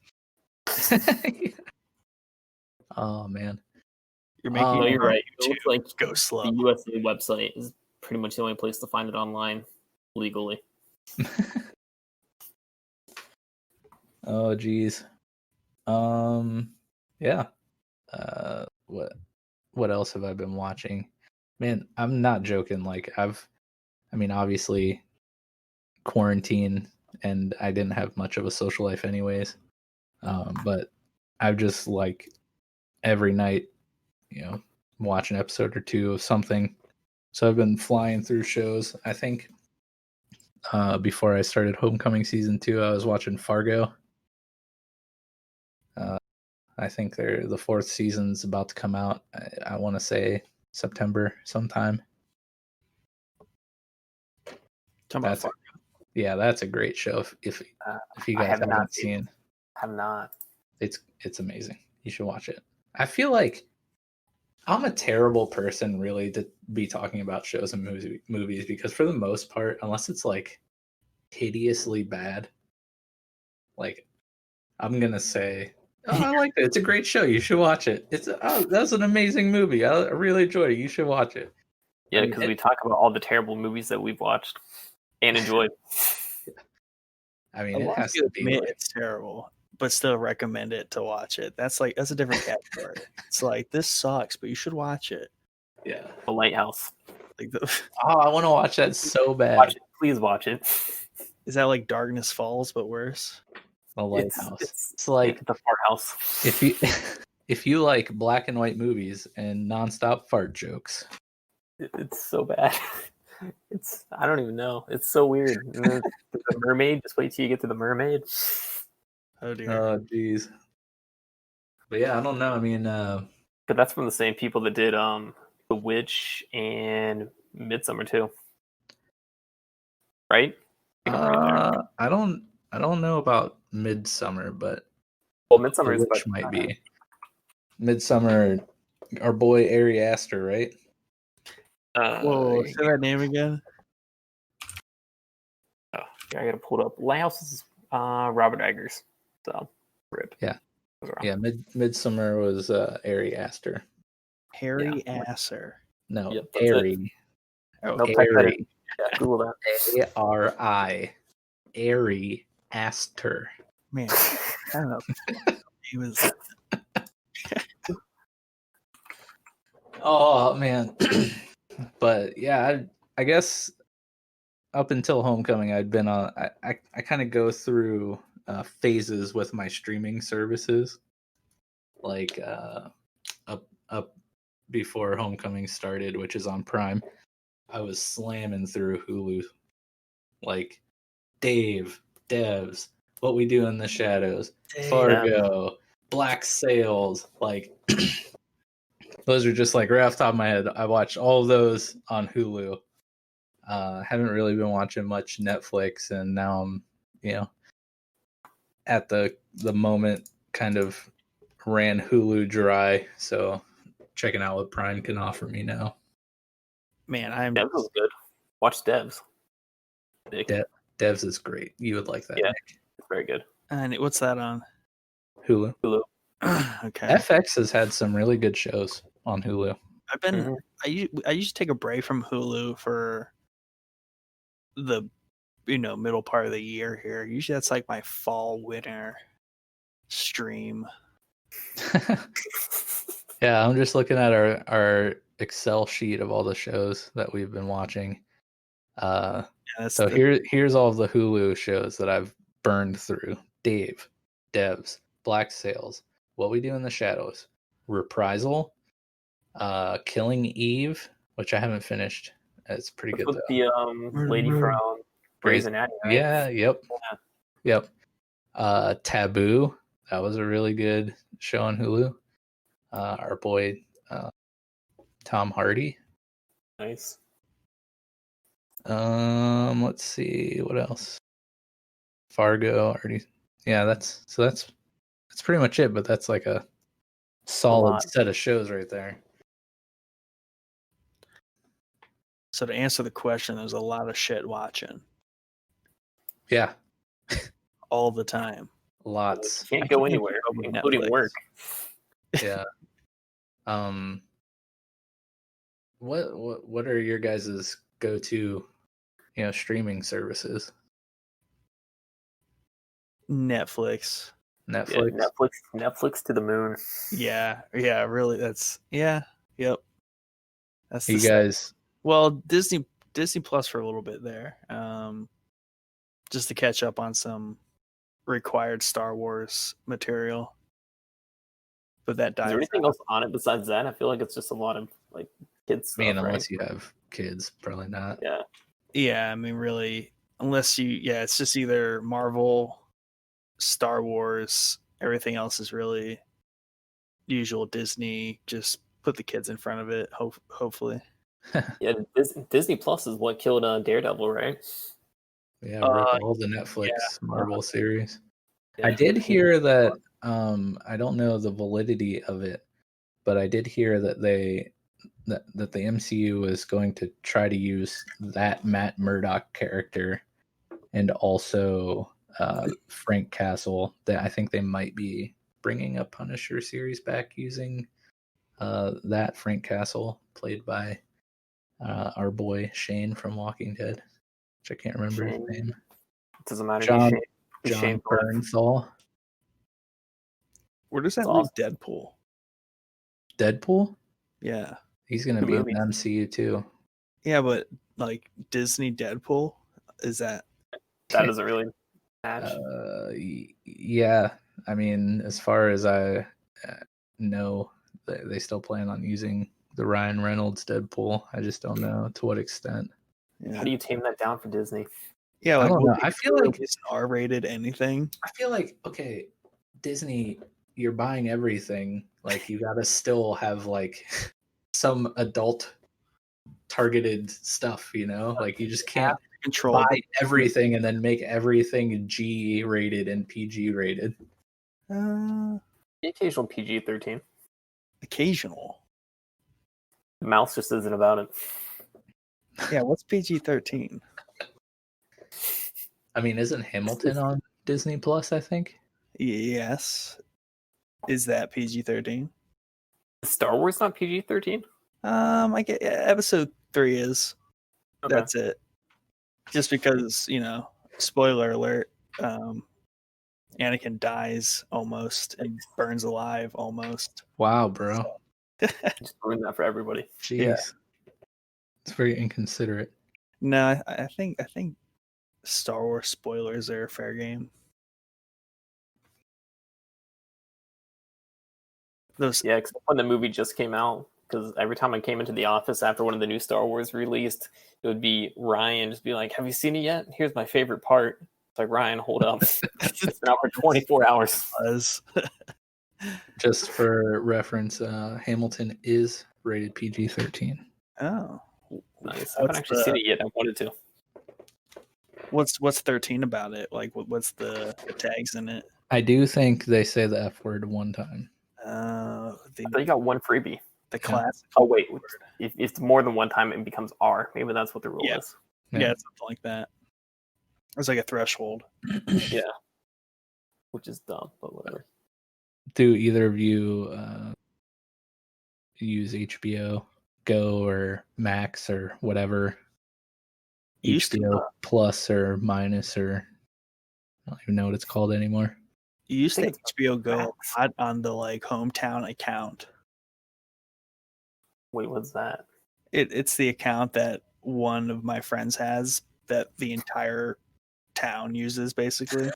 Oh man, you're making. No, you're right. It looks like go slow. The USA website is pretty much the only place to find it online legally. Oh geez. Yeah. What else have I been watching? Man, I'm not joking. Like obviously quarantine, and I didn't have much of a social life anyways. But I've just like every night, watch an episode or two of something. So I've been flying through shows. I think before I started Homecoming season 2, I was watching Fargo. I think the 4th season's about to come out. I want to say September sometime. That's a great show. If you guys haven't seen, have not. It's amazing. You should watch it. I feel like I'm a terrible person really to be talking about shows and movies, because for the most part, unless it's like hideously bad, like I'm gonna say, oh, I liked it. It's a great show. You should watch it. That's an amazing movie. I really enjoyed it. You should watch it. Yeah, because we talk about all the terrible movies that we've watched and enjoyed. I mean, it has to be. It's terrible, but still recommend it to watch it. That's a different category. It's like, this sucks, but you should watch it. Yeah, The Lighthouse. I want to watch that so bad. Watch it. Please watch it. Is that like Darkness Falls but worse? The Lighthouse. It's like the fart house. If you like black and white movies and nonstop fart jokes, it's so bad. I don't even know. It's so weird. The mermaid. Just wait till you get to the mermaid. Oh dear. Oh jeez. But yeah, I don't know. I mean, but that's from the same people that did The Witch and Midsummer too, right? I don't know about Midsummer, but Midsummer The Witch might be. Midsummer, our boy Ari Aster, right? Whoa, say that name again. Oh, I gotta pull it up. Lighthouse is Robert Eggers. So, rip. Yeah. Midsummer was Ari Aster. Harry Aster. No, yep, Ari. Oh, no, Ari. Yeah, Google that. A-R-I. Ari Aster. Man, I don't know. He was. Oh man. But yeah, I guess up until Homecoming, I'd been on. I kind of go through phases with my streaming services. Like up before Homecoming started, which is on Prime, I was slamming through Hulu, like Devs, What We Do in the Shadows, Fargo, Black Sails, like. Those are just like right off the top of my head. I watched all of those on Hulu. Haven't really been watching much Netflix, and now I'm, at the moment kind of ran Hulu dry. So checking out what Prime can offer me now. Man, I'm that was good. Watch Devs. Nick. Devs is great. You would like that. Yeah. Nick. It's very good. And what's that on? Hulu. Okay. FX has had some really good shows on Hulu. I've been. I used to take a break from Hulu for the middle part of the year here. Usually that's like my fall winter stream. Yeah, I'm just looking at our Excel sheet of all the shows that we've been watching. So here's all of the Hulu shows that I've burned through: Dave, Devs, Black Sails, What We Do in the Shadows, Reprisal, Killing Eve, which I haven't finished. It's pretty good with though. The lady from Grey's Anatomy, right? Yeah, yep. Taboo. That was a really good show on Hulu. Our boy Tom Hardy. Nice. Let's see what else. Fargo already. Yeah, that's pretty much it. But that's like a solid set of shows right there. So to answer the question, there's a lot of shit watching. Yeah. All the time. Lots. Can't go anywhere, including Netflix. work. Yeah. What are your guys' go-to, streaming services? Netflix. Yeah, Netflix to the moon. Yeah, really. Yep. That's you guys. Well, Disney Plus for a little bit there, just to catch up on some required Star Wars material. But that died. Is there anything else on it besides that? I feel like it's just a lot of like kids stuff. Unless you have kids, probably not. Yeah. Yeah, I mean, really, unless it's just either Marvel, Star Wars. Everything else is really usual Disney. Just put the kids in front of it. Hopefully. Yeah, Disney Plus is what killed Daredevil, right? Yeah, all the Netflix Marvel series. Yeah. I did hear that. I don't know the validity of it, but I did hear that the MCU is going to try to use that Matt Murdock character and also Frank Castle. That I think they might be bringing a Punisher series back using that Frank Castle, played by our boy Shane from Walking Dead, which I can't remember his name. It doesn't matter. John Bernthal. Where does that leave Deadpool? Deadpool? Yeah. He's going to be in the MCU too. Yeah, but like Disney Deadpool, is that doesn't really match? Yeah. I mean, as far as I know, they still plan on using the Ryan Reynolds Deadpool. I just don't know to what extent. Yeah. How do you tame that down for Disney? Yeah, I don't know. I feel like it's R-rated anything. I feel like, okay, Disney, you're buying everything. Like, you gotta still have like some adult targeted stuff, like you just can't buy everything and then make everything G rated and PG rated. The occasional PG-13. Occasional. The mouse just isn't about it. Yeah, what's PG-13? I mean, isn't Hamilton on Disney Plus, I think? Yes. Is that PG-13? Star Wars not PG-13? I get episode 3 is. Okay. That's it. Just because, spoiler alert, Anakin dies almost and burns alive almost. Wow, bro. Just ruined that for everybody. Jeez. Yeah. It's very inconsiderate. No, I think Star Wars spoilers are fair game. Yeah, except when the movie just came out, because every time I came into the office after one of the new Star Wars released, it would be Ryan just be like, "Have you seen it yet? Here's my favorite part." It's like, Ryan, hold up. It's been out for 24 hours. Just for reference, Hamilton is rated PG-13. Oh, nice. I haven't actually seen it yet. I wanted to. What's 13 about it? Like, what's the tags in it? I do think they say the F word one time. I thought you got one freebie. The class. Oh wait, if it's more than one time, it becomes R. Maybe that's what the rule is. Yeah, it's something like that. It's like a threshold. Yeah. Which is dumb, but whatever. Do either of you use HBO Go or Max or whatever? Used HBO to. Plus or Minus, or I don't even know what it's called anymore. You used I to think it's HBO Go Max. a lot on the like hometown account. Wait, what's that? It's the account that one of my friends has that the entire town uses, basically.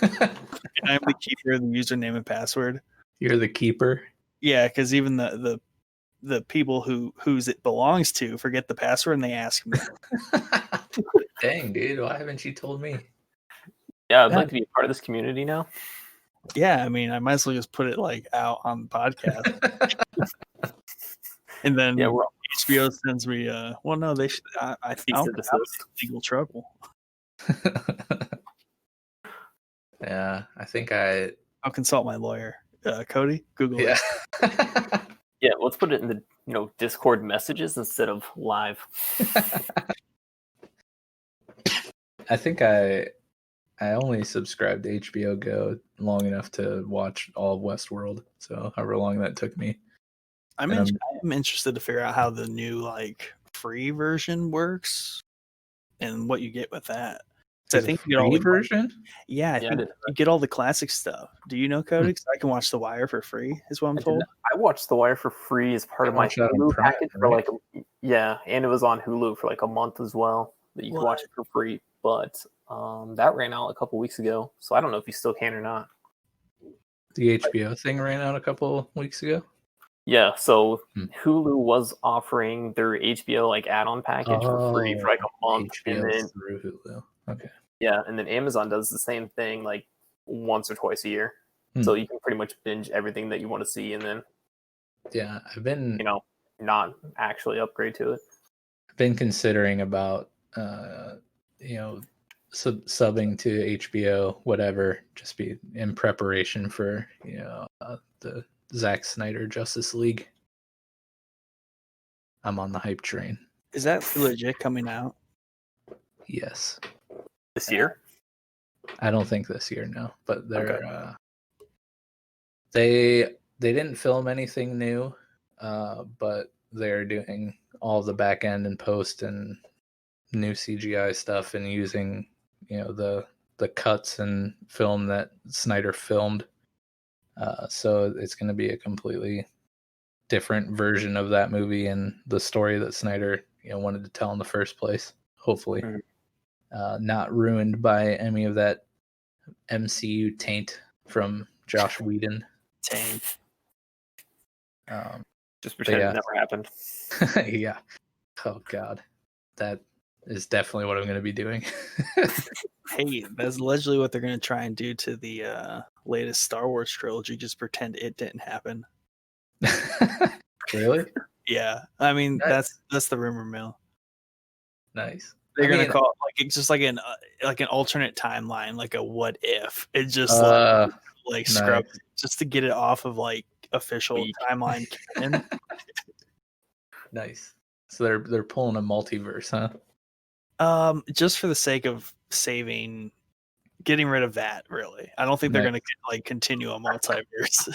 And I'm the keeper of the username and password. You're the keeper. Yeah, because even the people whose it belongs to forget the password and they ask me. Dang, dude, why haven't you told me? Yeah, I'd like to be a part of this community now. Yeah, I mean, I might as well just put it like out on the podcast, and then Yeah, we're HBO sends me. Well, no, they should. I cease don't and think I'm desist. in legal trouble. Yeah, I think I. I'll consult my lawyer, Coty. Google Yeah. it. Yeah, let's put it in the Discord messages instead of live. I think I only subscribed to HBO Go long enough to watch all of Westworld. So however long that took me. I'm interested to figure out how the new like free version works and what you get with that. So I think you get all free the version. Yeah, I think you get all the classic stuff. Do you know Coty? 'Cause I can watch The Wire for free, is what I'm told. I watched The Wire for free as part of my watch that on Hulu Prime, package for right? and it was on Hulu for like a month as well that you could watch it for free. But that ran out a couple weeks ago, so I don't know if you still can or not. The HBO thing ran out a couple weeks ago. Yeah, so Hulu was offering their HBO like add-on package for free for like a month, HBO and then through Hulu. Okay. yeah, and then Amazon does the same thing like once or twice a year, so you can pretty much binge everything that you want to see, and then yeah, I've been not actually upgrade to it. I've been considering about subbing to HBO, whatever, just be in preparation for the Zack Snyder Justice League. I'm on the hype train. Is that legit coming out? Yes. This year? I don't think this year, no. But they're Okay. they didn't film anything new, but they're doing all the back end and post and new CGI stuff and using the cuts and film that Snyder filmed. So it's going to be a completely different version of that movie and the story that Snyder wanted to tell in the first place. Hopefully, not ruined by any of that MCU taint from Josh Whedon. Taint. Just pretend it never happened. Yeah. Oh God, that is definitely what I'm going to be doing. Hey, that's allegedly what they're going to try and do to the latest Star Wars trilogy. Just pretend it didn't happen. Really? Yeah, I mean Nice. that's the rumor mill. Nice. They're gonna call it like it's just like an alternate timeline, like a what if. It just like scrub nice. just to get it off of like official timeline canon. Nice. So they're pulling a multiverse, huh? Just for the sake of getting rid of that, really. I don't think they're gonna like continue a multiverse.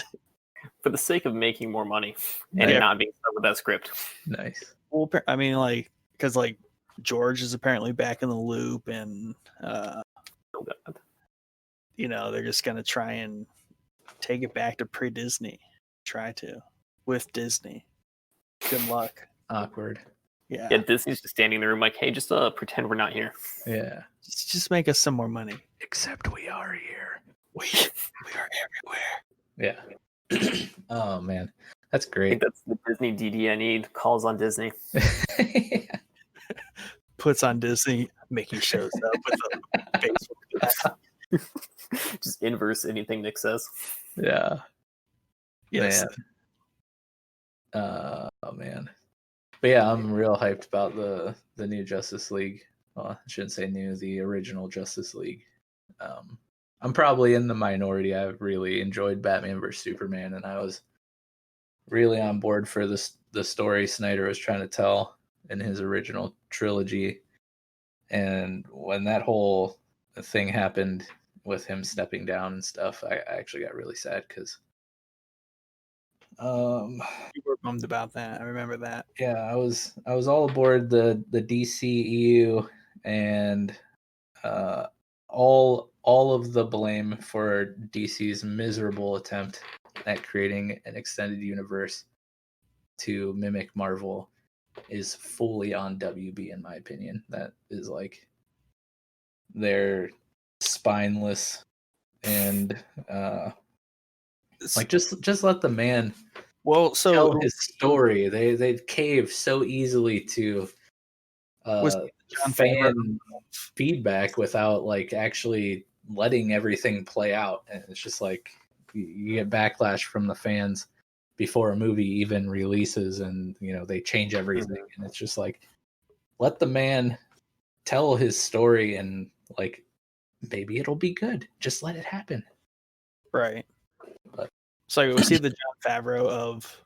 For the sake of making more money and it not being stuck with that script. Nice. Well, I mean, like, because like George is apparently back in the loop, and they're just gonna try and take it back to pre-Disney. Try to with Disney. Good luck. Awkward. Yeah, Disney's just standing in the room like, hey, just pretend we're not here. Yeah. Just make us some more money. Except we are here. We are everywhere. Yeah. Oh man, that's great. I think that's the Disney DD I need. Calls on Disney. Puts on Disney. Mickey shows up with a Facebook. Just inverse anything Nick says. Yeah. Yes. Man. Oh man. But yeah, I'm real hyped about the new Justice League. Well, I shouldn't say new, the original Justice League. I'm probably in the minority. I've really enjoyed Batman vs Superman, and I was really on board for the story Snyder was trying to tell. in his original trilogy. And when that whole thing happened with him stepping down and stuff, I actually got really sad because you were bummed about that. I remember that. yeah, I was all aboard the DCEU, and all of the blame for DC's miserable attempt at creating an extended universe to mimic Marvel is fully on WB, in my opinion. That is like, they're spineless and like just let the man tell his story. They cave so easily to John Favreau fan feedback without like actually letting everything play out, and it's just like you get backlash from the fans before a movie even releases, and they change everything, and it's just like, let the man tell his story, and like maybe it'll be good. Just let it happen. Right. But so was he the John Favreau of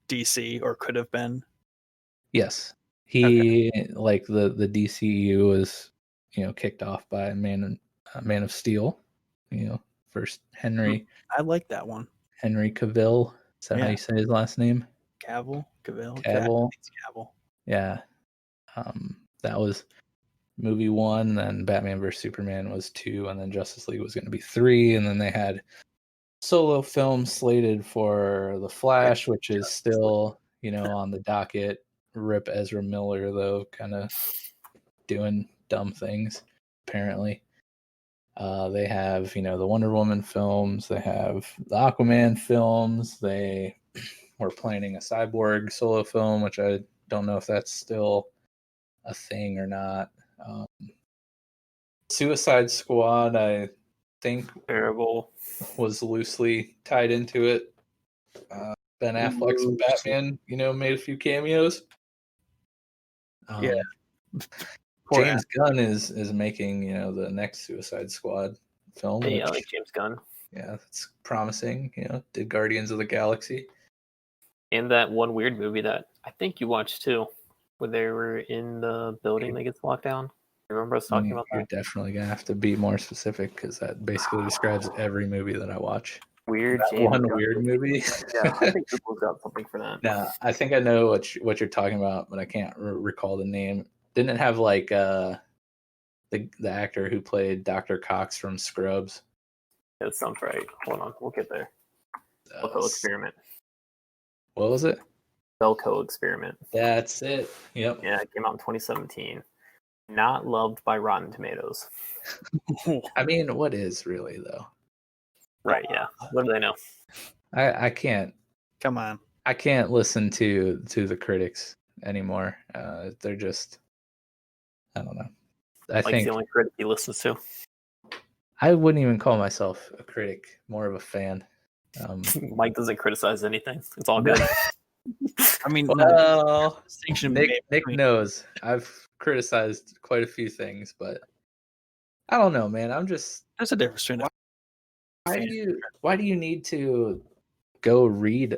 DC, or could have been? yes, he like the DCU was kicked off by Man of Steel. First Henry. I like that one. Henry Cavill. Is that how you say his last name? Cavill. Cavill. Yeah. That was movie 1, then Batman vs Superman was 2, and then Justice League was going to be 3, and then they had solo films slated for The Flash, which is still on the docket. Rip Ezra Miller, though, kind of doing dumb things apparently. They have the Wonder Woman films, they have the Aquaman films, they were planning a Cyborg solo film, which I don't know if that's still a thing or not. Suicide Squad, I think, terrible, was loosely tied into it. Ben Affleck's Batman, made a few cameos. Yeah. James Gunn is making the next Suicide Squad film. Hey, I like James Gunn. Yeah, that's promising. Did Guardians of the Galaxy. And that one weird movie that I think you watched too, where they were in the building that gets locked down. You remember us talking about that? You're definitely gonna have to be more specific, because that basically describes every movie that I watch. Weird weird movie. Yeah, I think Google's got something for that. No, I think I know what you're talking about, but I can't recall the name. Didn't it have like the actor who played Dr. Cox from Scrubs? That sounds right. Hold on, we'll get there. Belko Experiment. What was it? Belko Experiment. That's it. Yep. Yeah, it came out in 2017. Not loved by Rotten Tomatoes. I mean, what is really though? Right, yeah. What do they know? I can't. Come on. I can't listen to the critics anymore. They're just, I don't know. I think the only critic he listens to. I wouldn't even call myself a critic, more of a fan. Mike doesn't criticize anything. It's all good. I mean, well, Nick knows I've criticized quite a few things, but I don't know, man. There's a difference between why do you need to go read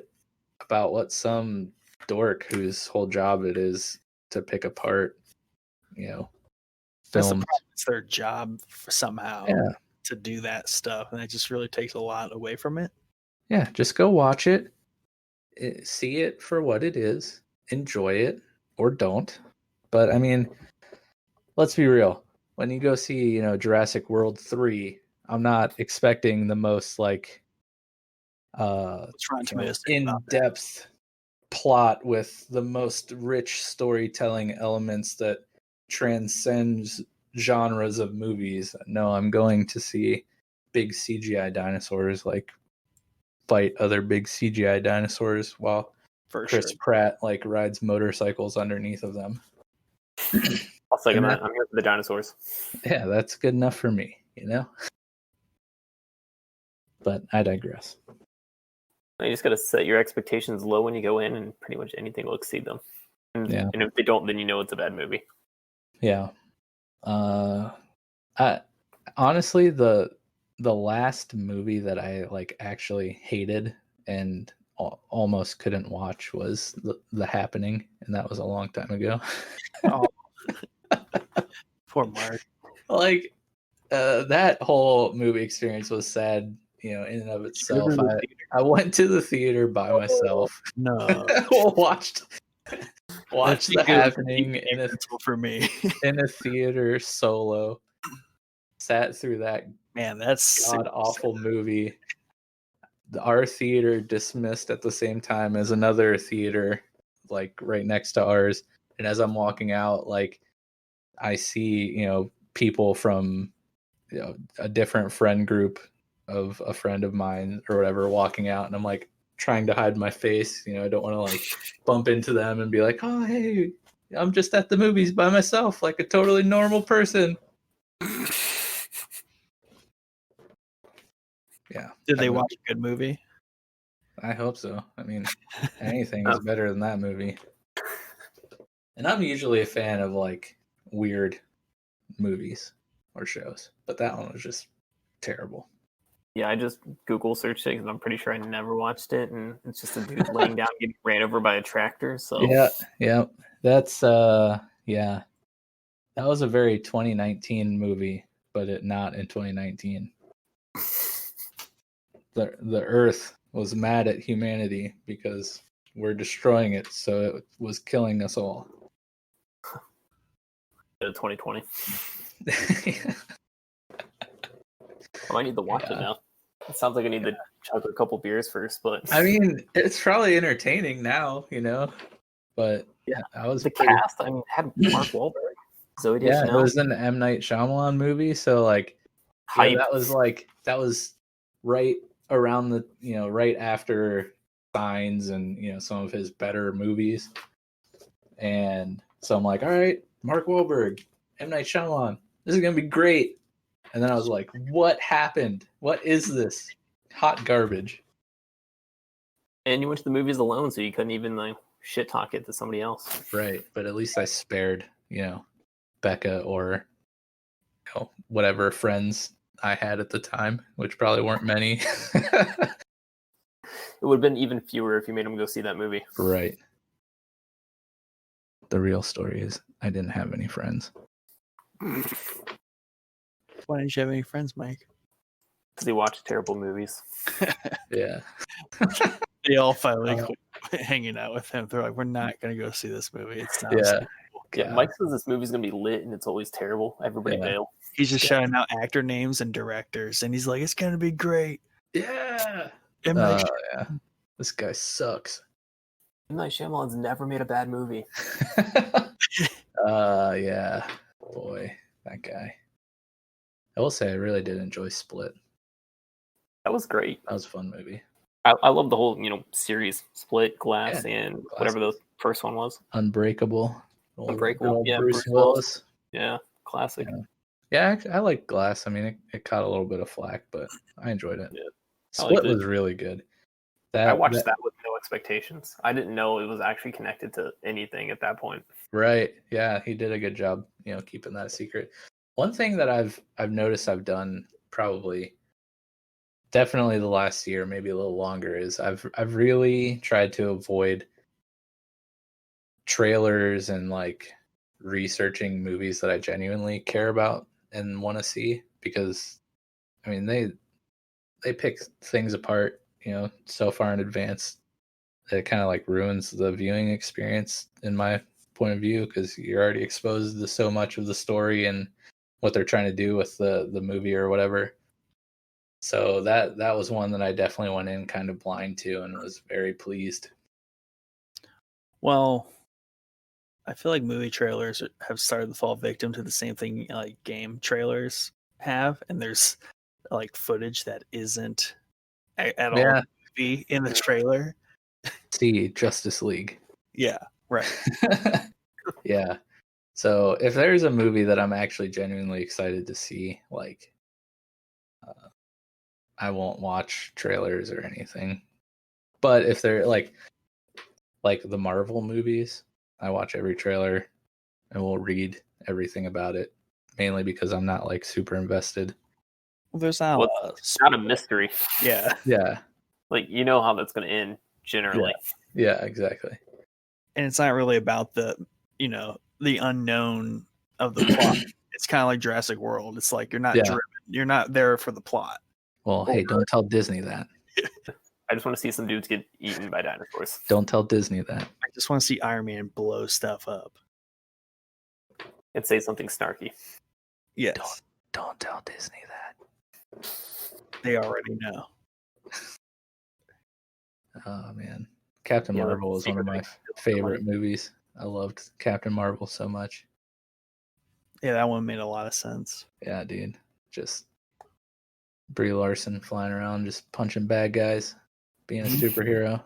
about what some dork whose whole job it is to pick apart, films? It's their job somehow to do that stuff, and it just really takes a lot away from it. Yeah, just go watch it, see it for what it is, enjoy it, or don't. But I mean, let's be real. When you go see, Jurassic World 3, I'm not expecting the most like in-depth plot with the most rich storytelling elements that transcends genres of movies. No, I'm going to see big CGI dinosaurs like fight other big CGI dinosaurs while Chris Pratt like rides motorcycles underneath of them. I'll second that. I'm here for the dinosaurs. Yeah, that's good enough for me, But I digress. You just got to set your expectations low when you go in, and pretty much anything will exceed them. And if they don't, then it's a bad movie. Yeah. I honestly, the last movie that I like actually hated and almost couldn't watch was the Happening, and that was a long time ago. Oh, poor Mark. Like that whole movie experience was sad, in and of itself. I went to the theater by myself. No, watched The Happening for me in a theater solo. Sat through that that's god awful movie. Our theater dismissed at the same time as another theater, like right next to ours. And as I'm walking out, like I see, people from a different friend group of a friend of mine or whatever walking out, and I'm like trying to hide my face. I don't want to like bump into them and be like, oh, hey, I'm just at the movies by myself, like a totally normal person. Yeah. Did they watch a good movie? I hope so. I mean, anything is better than that movie. And I'm usually a fan of like weird movies or shows, but that one was just terrible. Yeah, I just Google searched it because I'm pretty sure I never watched it, and it's just a dude laying down getting ran over by a tractor. So yeah, that's yeah, that was a very 2019 movie, but not in 2019. The Earth was mad at humanity because we're destroying it, so it was killing us all. 2020. I might need to watch it now. It sounds like I need to chug a couple beers first, but I mean, it's probably entertaining now, But yeah, I was the cast. I mean, had Mark Wahlberg, Zoe Deschanel. It was an M. Night Shyamalan movie, so like, that was right around the right after Signs and some of his better movies, and so I'm like, all right, Mark Wahlberg, M. Night Shyamalan, this is gonna be great. And then I was like, what happened? What is this? Hot garbage. And you went to the movies alone, so you couldn't even like shit talk it to somebody else. Right, but at least I spared Becca or whatever friends I had at the time, which probably weren't many. It would have been even fewer if you made them go see that movie. Right. The real story is I didn't have any friends. Why didn't you have any friends, Mike? Because they watch terrible movies. Yeah. They all finally quit hanging out with him. They're like, we're not going to go see this movie. It sounds Yeah, Mike says this movie's going to be lit and it's always terrible. Everybody bail. He's just shouting out actor names and directors, and he's like, it's going to be great. Yeah. Yeah. This guy sucks. M. Night Shyamalan's never made a bad movie. Yeah. Boy, that guy. I will say I really did enjoy Split. That was great. That was a fun movie. I love the whole, series, Split, Glass, and whatever the first one was. Unbreakable. Unbreakable, yeah. Bruce Willis. Yeah, classic. Yeah, I like Glass. I mean, it caught a little bit of flack, but I enjoyed it. Yeah. Split was really good. I watched that with no expectations. I didn't know it was actually connected to anything at that point. Right. Yeah, he did a good job, keeping that a secret. One thing that I've noticed I've done definitely the last year, maybe a little longer, is I've really tried to avoid trailers and like researching movies that I genuinely care about and want to see, because I mean they pick things apart, so far in advance that it kind of like ruins the viewing experience in my point of view, because you're already exposed to so much of the story and what they're trying to do with the movie or whatever. So that was one that I definitely went in kind of blind to and was very pleased. Well, I feel like movie trailers have started to fall victim to the same thing like game trailers have, and there's like footage that isn't at all be in the trailer. See Justice League. Yeah, right. Yeah. So if there's a movie that I'm actually genuinely excited to see, like, I won't watch trailers or anything. But if they're like the Marvel movies, I watch every trailer and will read everything about it, mainly because I'm not like super invested. Well, there's not it's not a mystery. Yeah. Yeah. Like, how that's going to end. generally. Yeah, exactly. And it's not really about the unknown of the plot. It's kind of like Jurassic World. It's like you're not driven. You're not there for the plot. Well, hey, don't tell Disney that. I just want to see some dudes get eaten by dinosaurs. Don't tell Disney that. I just want to see Iron Man blow stuff up. And say something snarky. Yes. Don't tell Disney that. They already know. Oh, man. Captain Marvel was one of my favorite movies. I loved Captain Marvel so much. Yeah, that one made a lot of sense. Yeah, dude. Just Brie Larson flying around, just punching bad guys, being a superhero.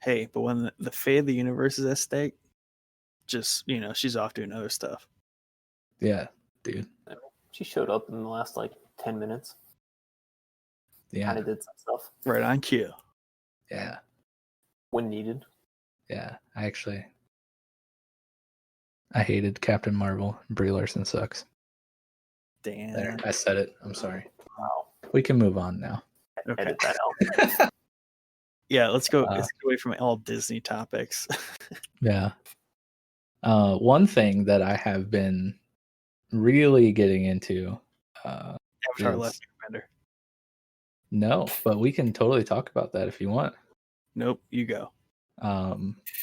Hey, but when the fate of the universe is at stake, just, she's off doing other stuff. Yeah, dude. She showed up in the last, 10 minutes. Yeah. Kind of did some stuff. Right on cue. Yeah. When needed. Yeah, I hated Captain Marvel. Brie Larson sucks. Damn. There, I said it. I'm sorry. Wow. We can move on now. Okay. Edit that out. Yeah, let's go. Let's get away from all Disney topics. Yeah. One thing that I have been really getting into. Avatar: Last Airbender. No, but we can totally talk about that if you want. Nope, you go. I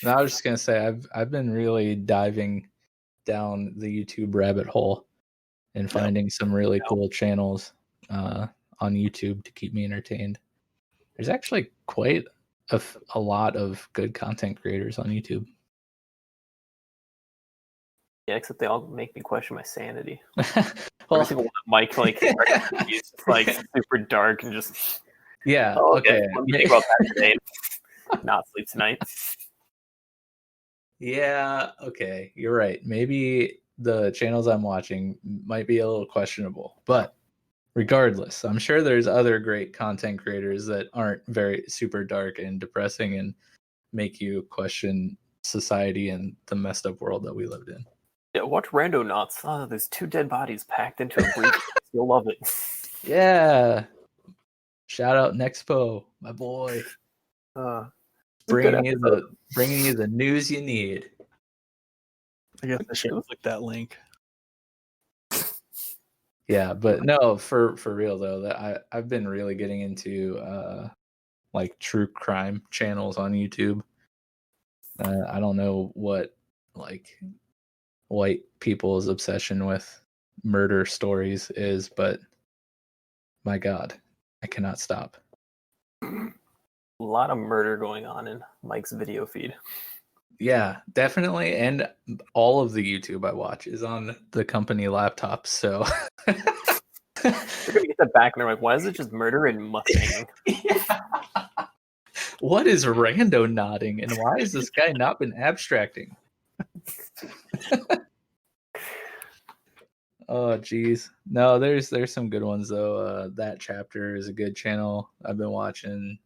was just gonna say I've been really diving down the YouTube rabbit hole and finding some really cool channels on YouTube to keep me entertained. There's actually quite a lot of good content creators on YouTube. Yeah, except they all make me question my sanity. Well, every single one of Mike he's super dark and just okay. Let me think about that today. Not sleep tonight. Yeah, okay, you're right. Maybe the channels I'm watching might be a little questionable, but regardless, I'm sure there's other great content creators that aren't very super dark and depressing and make you question society and the messed up world that we lived in. Yeah, watch Rando Knots. Oh, there's 2 dead bodies packed into a briefcase. You'll love it. Yeah. Shout out Nexpo, my boy. Bringing you the news you need. I guess I should click that link. Yeah, but no, for real though, that I've been really getting into true crime channels on YouTube. I don't know what white people's obsession with murder stories is, but my God, I cannot stop. A lot of murder going on in Mike's video feed. Yeah, definitely. And all of the YouTube I watch is on the company laptops. So they're gonna get that back and they're like, why is it just murder and Mustang? Yeah. What is rando nodding and why has this guy not been abstracting? Oh geez. No, there's some good ones though. That Chapter is a good channel I've been watching.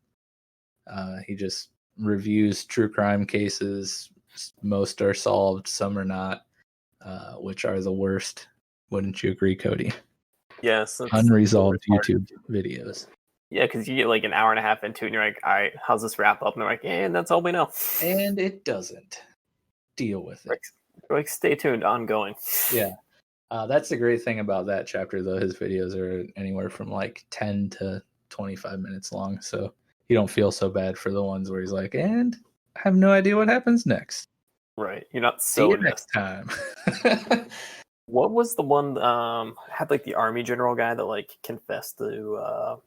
He just reviews true crime cases. Most are solved, some are not. Which are the worst? Wouldn't you agree, Coty? Yes. Unresolved YouTube videos. Yeah, because you get like an hour and a half into it and you're like, all right, how's this wrap up? And they're like, and that's all we know. And it doesn't. Deal with it. Like stay tuned, ongoing. Yeah. That's the great thing about That Chapter, though. His videos are anywhere from 10 to 25 minutes long. So you don't feel so bad for the ones where he's like, and I have no idea what happens next. Right. You're not See you next time. What was the one had the army general guy that confessed to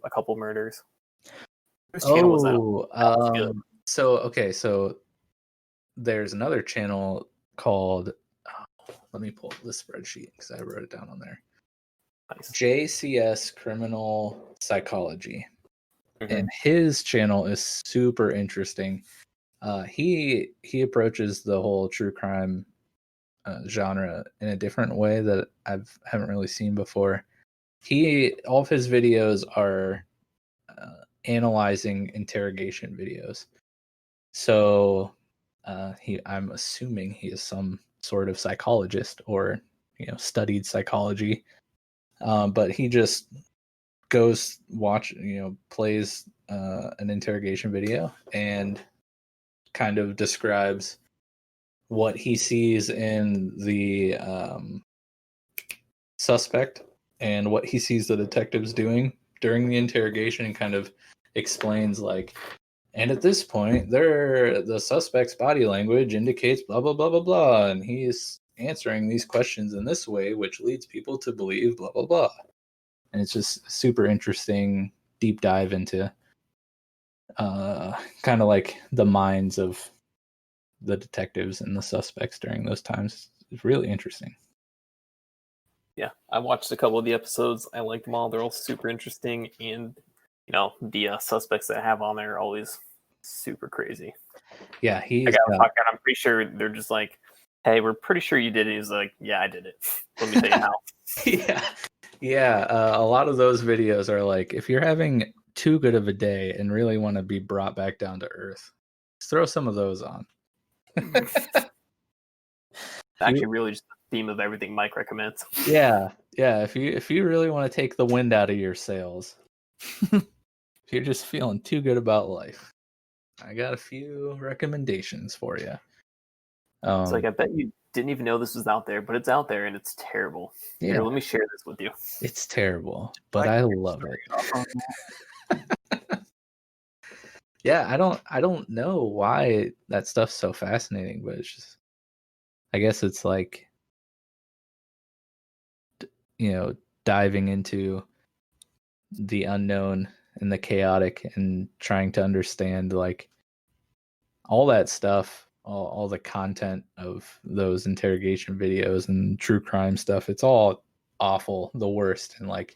a couple murders? Whose channel was that? So there's another channel called let me pull up the spreadsheet because I wrote it down on there. Nice. JCS Criminal Psychology. Mm-hmm. And his channel is super interesting. He approaches the whole true crime genre in a different way that haven't really seen before. All of his videos are analyzing interrogation videos. So I'm assuming he is some sort of psychologist or studied psychology, but he just goes plays an interrogation video and kind of describes what he sees in the suspect and what he sees the detectives doing during the interrogation, and kind of explains like, and at this point the suspect's body language indicates blah blah blah blah blah, and he's answering these questions in this way, which leads people to believe blah blah blah. And it's just super interesting deep dive into kind of like the minds of the detectives and the suspects during those times. It's really interesting. Yeah, I watched a couple of the episodes. I like them all. They're all super interesting, and the suspects that I have on there are always super crazy. Yeah, I'm pretty sure they're just like, "Hey, we're pretty sure you did it." He's like, "Yeah, I did it. Let me tell you how." Yeah. A lot of those videos are like, if you're having too good of a day and really want to be brought back down to earth, just throw some of those on. Actually, really just the theme of everything Mike recommends. Yeah. If you really want to take the wind out of your sails, if you're just feeling too good about life, I got a few recommendations for you. It's like, I bet you didn't even know this was out there, but it's out there and it's terrible. Yeah. Here, let me share this with you. It's terrible, but I love it. Yeah, I don't know why that stuff's so fascinating, but it's just, I guess it's like, diving into the unknown and the chaotic and trying to understand like all that stuff, all the content of those interrogation videos and true crime stuff. It's all awful, the worst, and like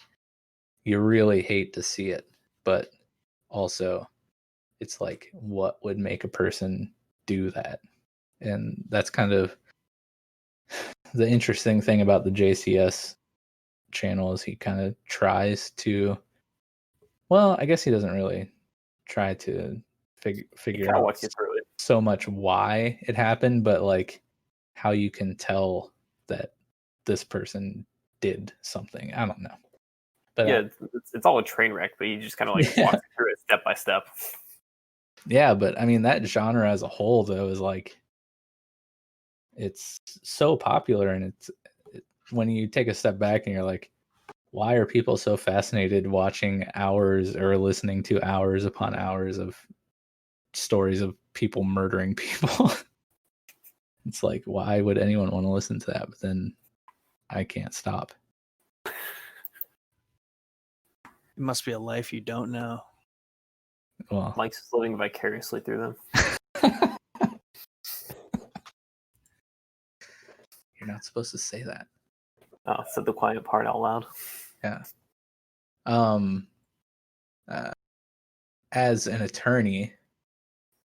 you really hate to see it, but also it's like, what would make a person do that? And that's kind of the interesting thing about the JCS channel, is he kind of tries to, well, I guess he doesn't really try to figure out so much why it happened, but like how you can tell that this person did something. I don't know. But yeah, it's all a train wreck, but you just kind of like walk through it step by step. Yeah, but I mean, that genre as a whole, though, is like, it's so popular, and when you take a step back and you're like, why are people so fascinated watching hours or listening to hours upon hours of stories of people murdering people? It's like, why would anyone want to listen to that? But then I can't stop. It must be a life you don't know. Well, Mike's living vicariously through them. You're not supposed to say that. Oh, said the quiet part out loud. Yeah. As an attorney,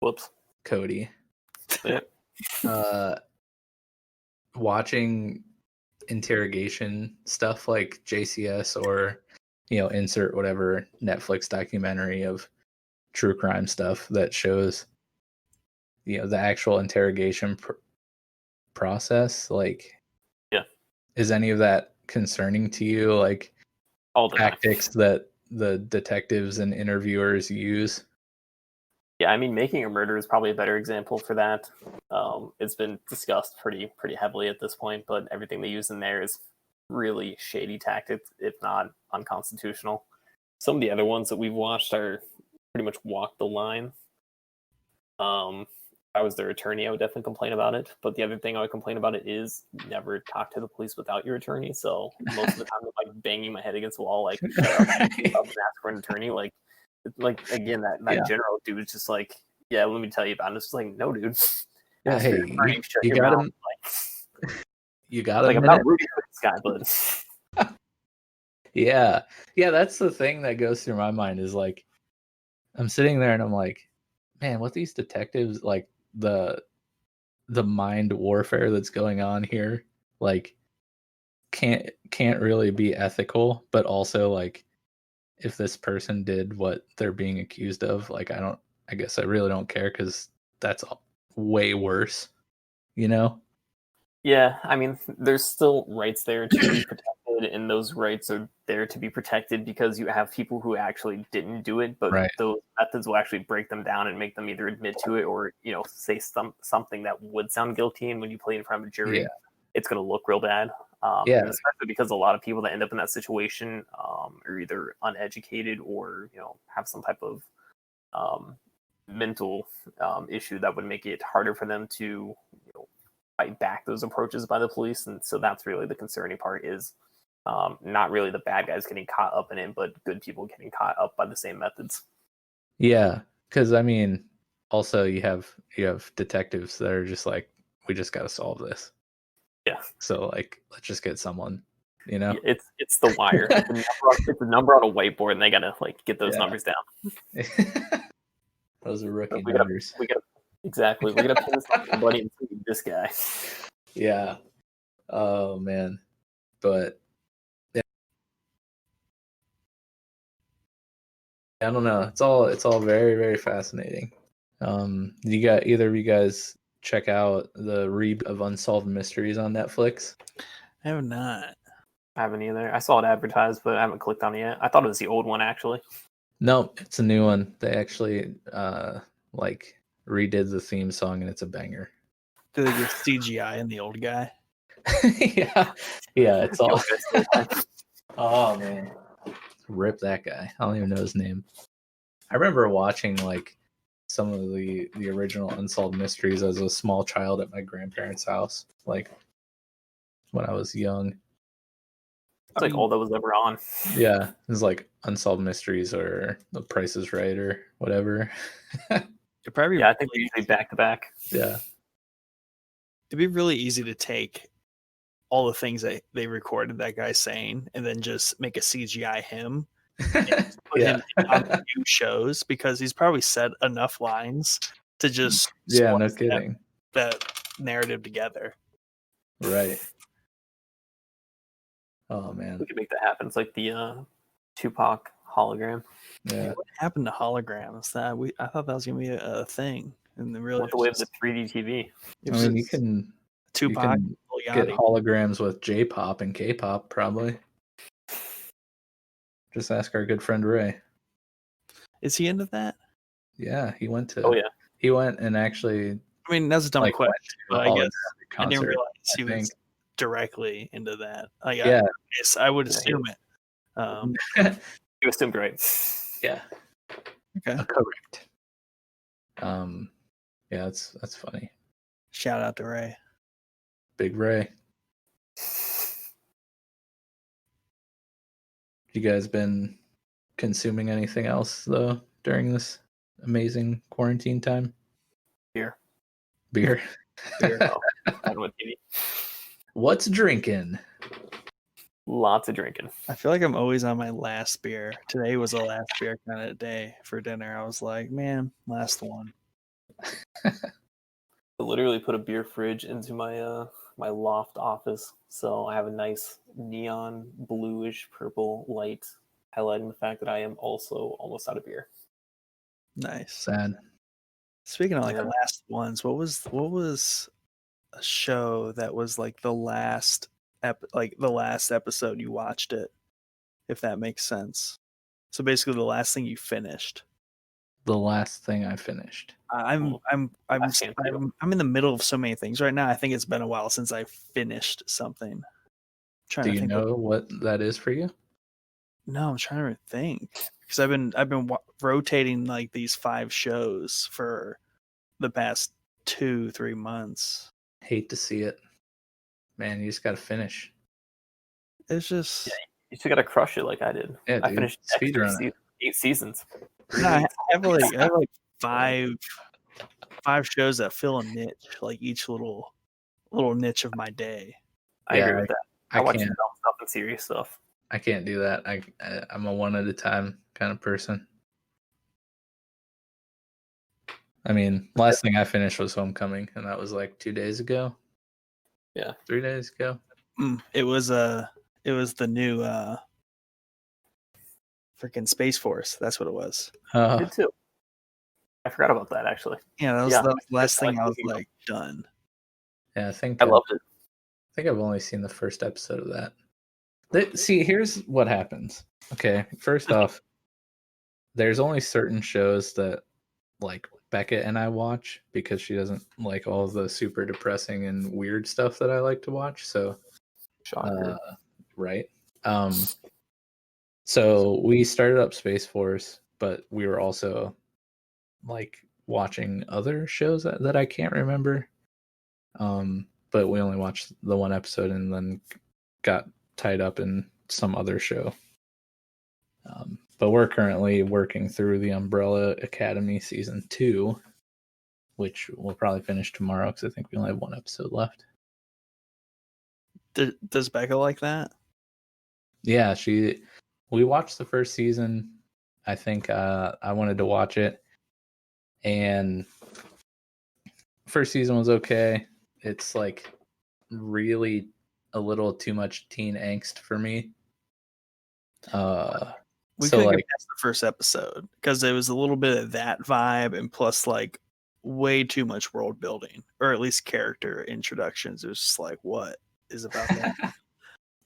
Whoops, Coty, yeah. Watching interrogation stuff like JCS, or insert whatever Netflix documentary of true crime stuff that shows the actual interrogation process, like, is any of that concerning to you, like all the tactics time that the detectives and interviewers use? Yeah, I mean, Making a Murder is probably a better example for that. It's been discussed pretty heavily at this point, but everything they use in there is really shady tactics, if not unconstitutional. Some of the other ones that we've watched are pretty much walk the line. If I was their attorney, I would definitely complain about it. But the other thing I would complain about it is never talk to the police without your attorney. So most of the time, I'm like banging my head against the wall, like, shut up, and ask for an attorney. Like again, that general dude is just like, yeah, let me tell you about it. It's just like, no, dude. Yeah, hey, you got him. Like, you got him. Like, I'm not rooting for this guy, but yeah, that's the thing that goes through my mind, is like, I'm sitting there and I'm like, man, what these detectives, like, the mind warfare that's going on here, like, can't really be ethical, but also, like, if this person did what they're being accused of, like, I guess I really don't care, because that's way worse, Yeah, I mean, there's still rights there to be protected. protected, and those rights are there to be protected because you have people who actually didn't do it, but those methods will actually break them down and make them either admit to it or say something that would sound guilty. And when you play in front of a jury, it's going to look real bad. And especially because a lot of people that end up in that situation are either uneducated or have some type of mental issue that would make it harder for them to fight back those approaches by the police. And so that's really the concerning part, is not really the bad guys getting caught up in it, but good people getting caught up by the same methods. Yeah, because I mean, also you have detectives that are just like, we just got to solve this. Yeah. So like, let's just get someone. It's the wire. It's a number on a whiteboard, and they gotta get those numbers down. Those are rookie numbers. Exactly. We gotta pin somebody and see this guy. Yeah. Oh man. But yeah. I don't know. It's all very, very fascinating. You got either of you guys check out the reboot of Unsolved Mysteries on Netflix? I have not. I haven't either. I saw it advertised, but I haven't clicked on it yet. I thought it was the old one, actually. No, it's a new one. They actually redid the theme song, and it's a banger. Do they get CGI in the old guy? Yeah, it's all. Oh man, rip that guy. I don't even know his name. I remember watching some of the original Unsolved Mysteries as a small child at my grandparents' house, when I was young. It's all that was ever on. Yeah, it was Unsolved Mysteries or The Price is Right or whatever. It'd probably I think they're usually back to back. Yeah. It'd be really easy to take all the things that they recorded that guy saying and then just make a CGI him and put him on the new shows, because he's probably said enough lines to just no kidding. that narrative together. Right. Oh man, we could make that happen. It's like the Tupac hologram. Yeah. What happened to holograms? I thought that was gonna be a thing, and really Went the way of the 3D TV. I mean, you can Tupac get holograms with J-pop and K-pop probably. Just ask our good friend Ray. Is he into that? Yeah, he went to. Oh yeah, he went and actually. I mean, that's a dumb question. But I guess concert, I didn't realize he was directly into that. I would assume it. You assumed right. Yeah. Okay. Correct. Yeah, that's funny. Shout out to Ray. Big Ray. You guys been consuming anything else though during this amazing quarantine time? Beer. Beer. What's drinking? Lots of drinking. I feel like I'm always on my last beer. Today was the last beer kind of day for dinner. I was like, man, last one. I literally put a beer fridge into my my loft office, so I have a nice neon bluish purple light highlighting the fact that I am also almost out of beer. Nice. Sad. Speaking of last ones, what was a show that was the last episode you watched it, if that makes sense? So basically the last thing you finished. The last thing I finished. I'm in the middle of so many things right now. I think it's been a while since I finished something. Do you know what that is for you? No, I'm trying to think, because I've been rotating these 5 shows for the past 2-3 months. Hate to see it, man. You just got to finish. It's just you just got to crush it like I did. Yeah, I finished 8 seasons. I have 5 shows that fill a niche, each little niche of my day. I agree with that. I watch can't. dumb stuff and serious stuff. I can't do that. I'm a one at a time kind of person. I mean, last thing I finished was Homecoming, and that was 2 days ago. Yeah, 3 days ago. It was the new freaking Space Force. That's what it was. I did too. I forgot about that actually. Yeah, that was the last thing I was done. Yeah, I think I loved it. I think I've only seen the first episode of that. See, here's what happens. Okay, first off, there's only certain shows that like Beckett and I watch because she doesn't like all the super depressing and weird stuff that I like to watch. So, right. So we started up Space Force, but we were also like watching other shows that I can't remember. But we only watched the one episode and then got tied up in some other show. But we're currently working through the Umbrella Academy season 2, which we'll probably finish tomorrow because I think we only have one episode left. Does Becca like that? Yeah, we watched the first season. I think I wanted to watch it, and first season was okay. It's like really a little too much teen angst for me. We so couldn't like get past the first episode because it was a little bit of that vibe, and plus like way too much world building, or at least character introductions. It was just like, what is about that?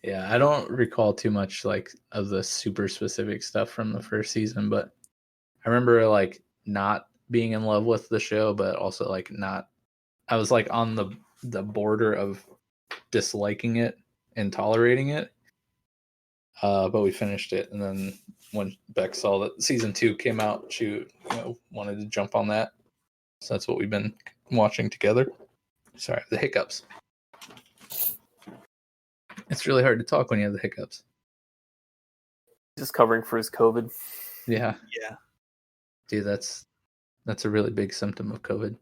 yeah, I don't recall too much like of the super specific stuff from the first season, but I remember like not being in love with the show, but also like not. I was like on the border of disliking it and tolerating it. But we finished it, and then when Beck saw that season 2 came out, she wanted to jump on that. So that's what we've been watching together. Sorry, the hiccups. It's really hard to talk when you have the hiccups. Just covering for his COVID. Yeah. Yeah. Dude, that's a really big symptom of COVID.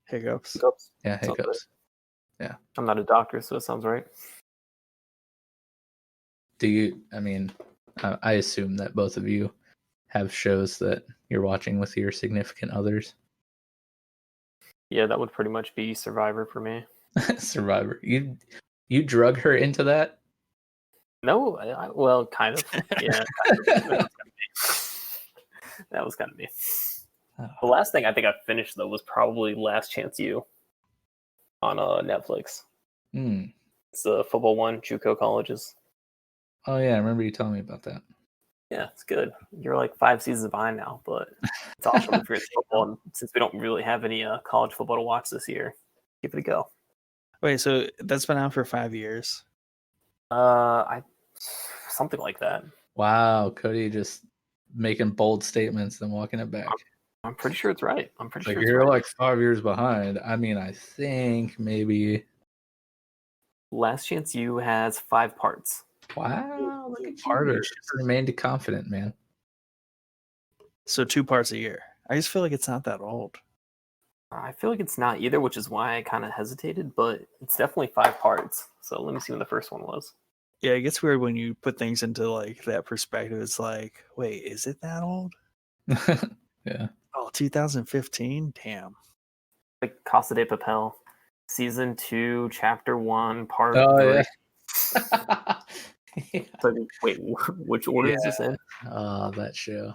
Hiccups. Yeah, hiccups. Yeah. I'm not a doctor, so it sounds right. I assume that both of you have shows that you're watching with your significant others. Yeah, that would pretty much be Survivor for me. Survivor. You drug her into that? No, well, kind of. Yeah, kind of. That was kind of me. The last thing I think I finished though was probably Last Chance U on Netflix. It's the football one, JUCO colleges. Oh yeah, I remember you telling me about that. Yeah, it's good. You're like 5 seasons behind now, but it's awesome if you're into football. And since we don't really have any college football to watch this year, give it a go. Wait, so that's been out for 5 years? Something like that. Wow, Coty just making bold statements and walking it back. I'm pretty sure it's right. I'm pretty sure you're right. like 5 years behind. I mean, I think maybe. Last Chance U has 5 parts. Wow, look at you. You remained confident, man. So 2 parts a year. I just feel like it's not that old. I feel like it's not either, which is why I kind of hesitated, but it's definitely 5 parts. So let me see when the first one was. Yeah, it gets weird when you put things into like that perspective. It's like, wait, is it that old? Yeah. Oh, 2015? Damn. Like Casa de Papel, season 2, chapter 1, part 3. Yeah. Yeah. So, wait, which order is this in? That show.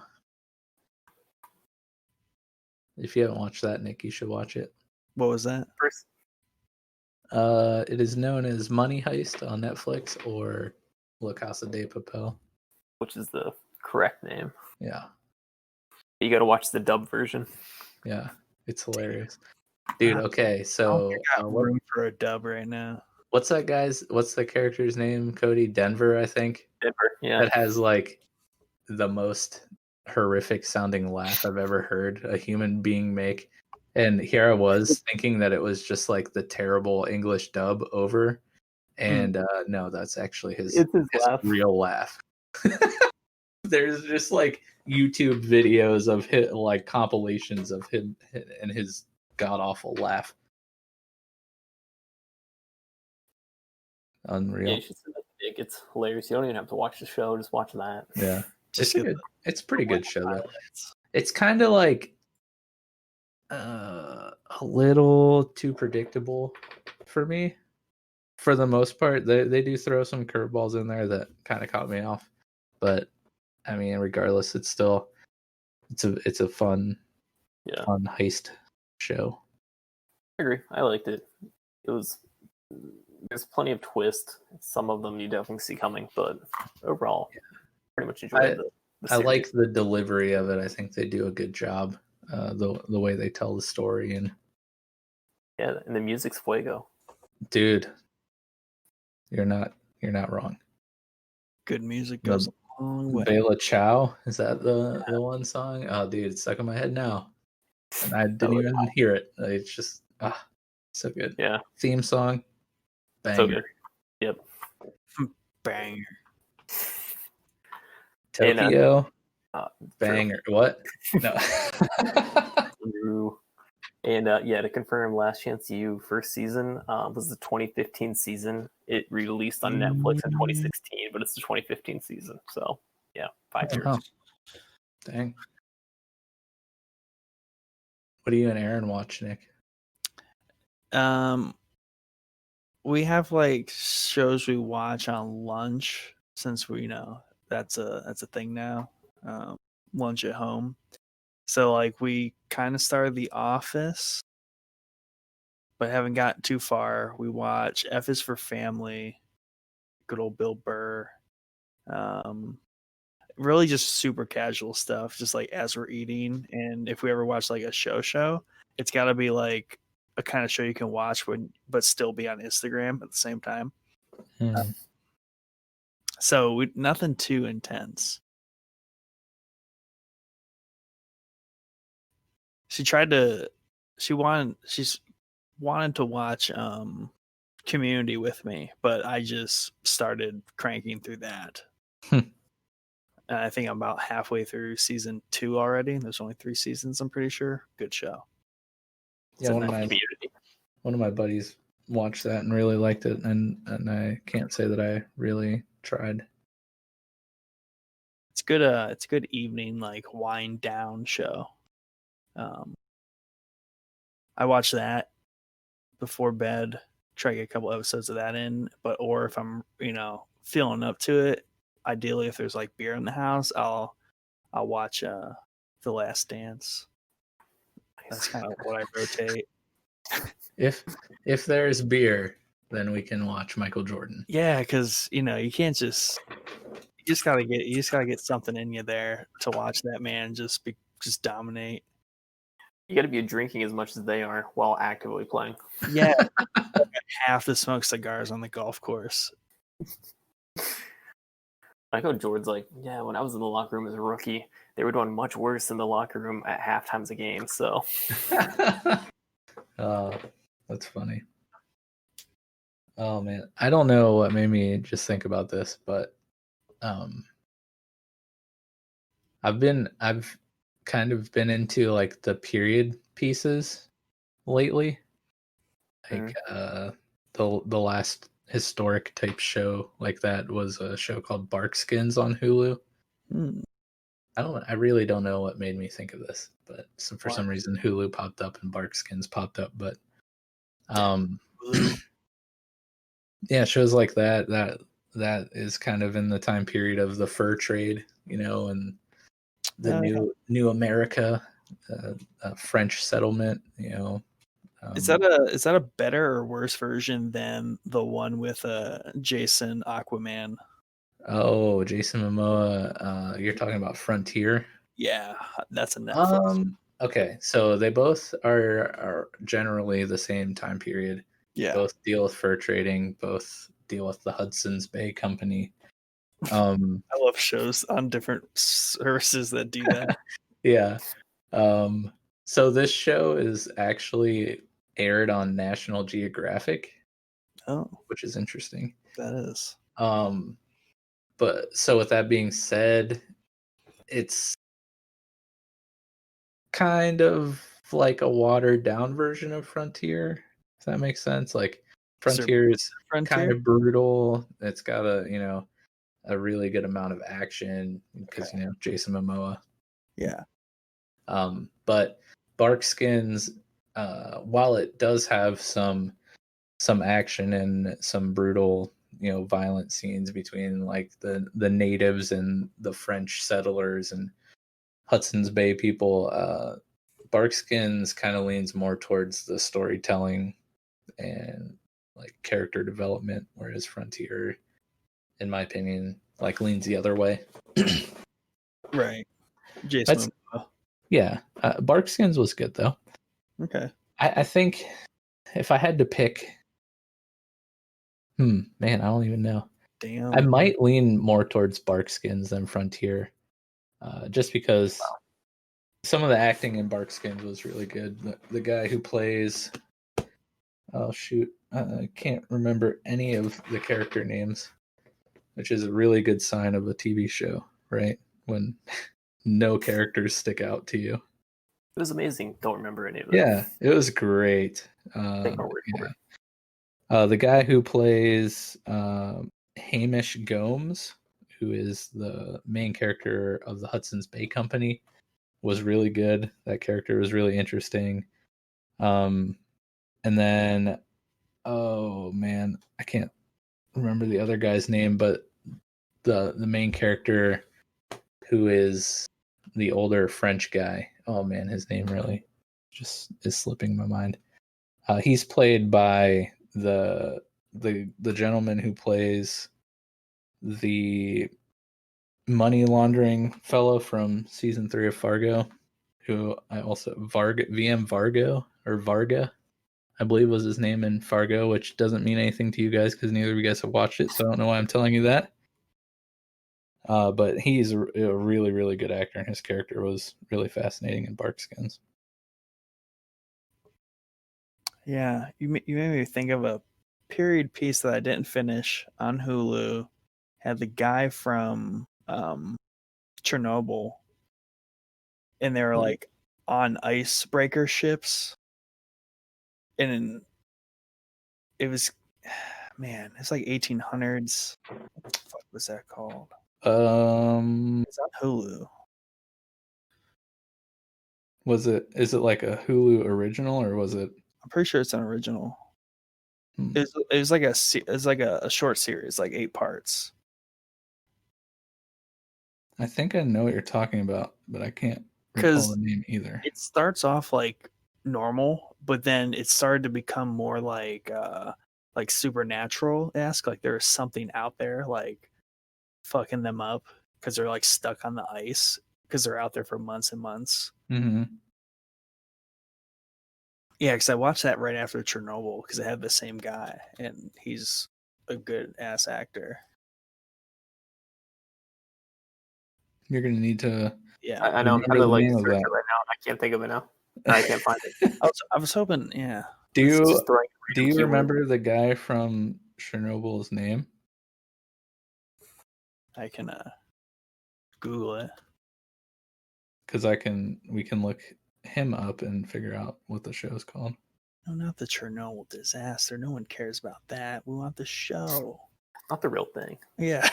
If you haven't watched that, Nick, you should watch it. What was that? First. It is known as Money Heist on Netflix or La Casa de Papel, which is the correct name. Yeah. You got to watch the dub version. Yeah, it's hilarious, dude. Okay, so I got room for a dub right now. What's the character's name? Coty? Denver, I think. Denver, yeah. That has like the most horrific sounding laugh I've ever heard a human being make. And here I was thinking that it was just like the terrible English dub over. And no, that's actually his real laugh. There's just like YouTube videos of him, like compilations of him and his god awful laugh. Unreal. Yeah, you should see that. It's hilarious. You don't even have to watch the show; just watch that. Yeah, it's a pretty good show though. It's kind of like a little too predictable for me. For the most part, they do throw some curveballs in there that kind of caught me off, but I mean, regardless, it's still it's a fun heist show. I agree. I liked it. It was there's plenty of twist. Some of them you definitely see coming, but overall, pretty much enjoyed the I series. like the delivery of it. I think they do a good job. The way they tell the story, and the music's fuego. Dude, you're not wrong. Good music goes a long way. Bela Ciao, is that the one song? Oh, dude, it's stuck in my head now, and I didn't even hear it. It's just so good. Yeah, theme song, banger. So good. Yep, banger. Tokyo, banger. True. What? No. And to confirm, Last Chance U first season was the 2015 season. It released on Netflix in 2016, but it's the 2015 season. So, 5 years. Dang. What do you and Aaron watch, Nick? We have like shows we watch on lunch since we that's a thing now. Lunch at home. So like we kind of started The Office, but haven't gotten too far. We watch F is for Family, good old Bill Burr. Really just super casual stuff, just like as we're eating. And if we ever watch like a show, it's got to be like a kind of show you can watch but still be on Instagram at the same time. So nothing too intense. She's wanted to watch Community with me, but I just started cranking through that. And I think I'm about halfway through season 2 already. There's only 3 seasons, I'm pretty sure. Good show. Yeah, one of my buddies watched that and really liked it, and I can't say that I really tried. It's good. It's a good evening, like wind down show. I watch that before bed. Try to get a couple episodes of that in, or if I'm feeling up to it, ideally if there's like beer in the house, I'll watch The Last Dance. That's kind of what I rotate. If there's beer, then we can watch Michael Jordan. Yeah, because you can't just you just gotta get something in you there to watch that man just dominate. You got to be drinking as much as they are while actively playing. Yeah, half to smoke cigars on the golf course. Michael Jordan's like, when I was in the locker room as a rookie, they were doing much worse in the locker room at half times a game. So, that's funny. Oh man, I don't know what made me just think about this, but I've kind of been into like the period pieces lately, like the last historic type show like that was a show called Barkskins on Hulu. I really don't know what made me think of this, but for some reason Hulu popped up and Barkskins popped up. But shows like that is kind of in the time period of the fur trade, and the new America, French settlement, Is that a better or worse version than the one with Jason Aquaman? Oh, Jason Momoa. You're talking about Frontier? Yeah, that's a Netflix. Okay, so they both are generally the same time period. Yeah, both deal with fur trading. Both deal with the Hudson's Bay Company. I love shows on different services that do that. Yeah. So this show is actually aired on National Geographic. Oh, which is interesting. That is. But so with that being said, it's kind of like a watered down version of Frontier. Does that make sense? Like Frontier is kind of brutal. It's got a really good amount of action because Jason Momoa. Yeah. But Barkskins, while it does have some action and some brutal, violent scenes between like the natives and the French settlers and Hudson's Bay people, Barkskins kind of leans more towards the storytelling and like character development, whereas Frontier, in my opinion, like leans the other way. Right. Jason. Yeah. Barkskins was good though. Okay. I think if I had to pick, man, I don't even know. Damn. I might lean more towards Barkskins than Frontier, just because some of the acting in Barkskins was really good. The guy who plays, oh shoot, I can't remember any of the character names, which is a really good sign of a TV show, right? When no characters stick out to you. It was amazing. Don't remember any of it. Yeah, it was great. Take my word for it. The guy who plays Hamish Gomes, who is the main character of the Hudson's Bay Company, was really good. That character was really interesting. And then, oh man, I can't remember the other guy's name, but the main character who is the older French guy. Oh man, his name really just is slipping my mind. He's played by the gentleman who plays the money laundering fellow from season 3 of Fargo, who I also VM Vargo or Varga, I believe was his name in Fargo, which doesn't mean anything to you guys because neither of you guys have watched it, so I don't know why I'm telling you that. But he's a really, really good actor, and his character was really fascinating in Barkskins. Yeah, you made me think of a period piece that I didn't finish on Hulu. Had the guy from Chernobyl, and they were like on icebreaker ships, and it was, man, it's like 1800s. What the fuck was that called? It's on Hulu. Is it like a Hulu original or was it? I'm pretty sure it's an original. It was like a short series, like 8 parts. I think I know what you're talking about, but I can't recall the name either. It starts off like normal, but then it started to become more like supernatural-esque. Like there's something out there like fucking them up because they're like stuck on the ice because they're out there for months and months. Mm-hmm. Yeah, because I watched that right after Chernobyl because it had the same guy and he's a good ass actor. You're gonna need to. Yeah, I know. I'm trying to like search it right now. I can't think of it now. I can't find it. I was hoping. Yeah. Do you remember the guy from Chernobyl's name? I can Google it. Because we can look him up and figure out what the show's called. No, not the Chernobyl disaster. No one cares about that. We want the show. Not the real thing. Yeah.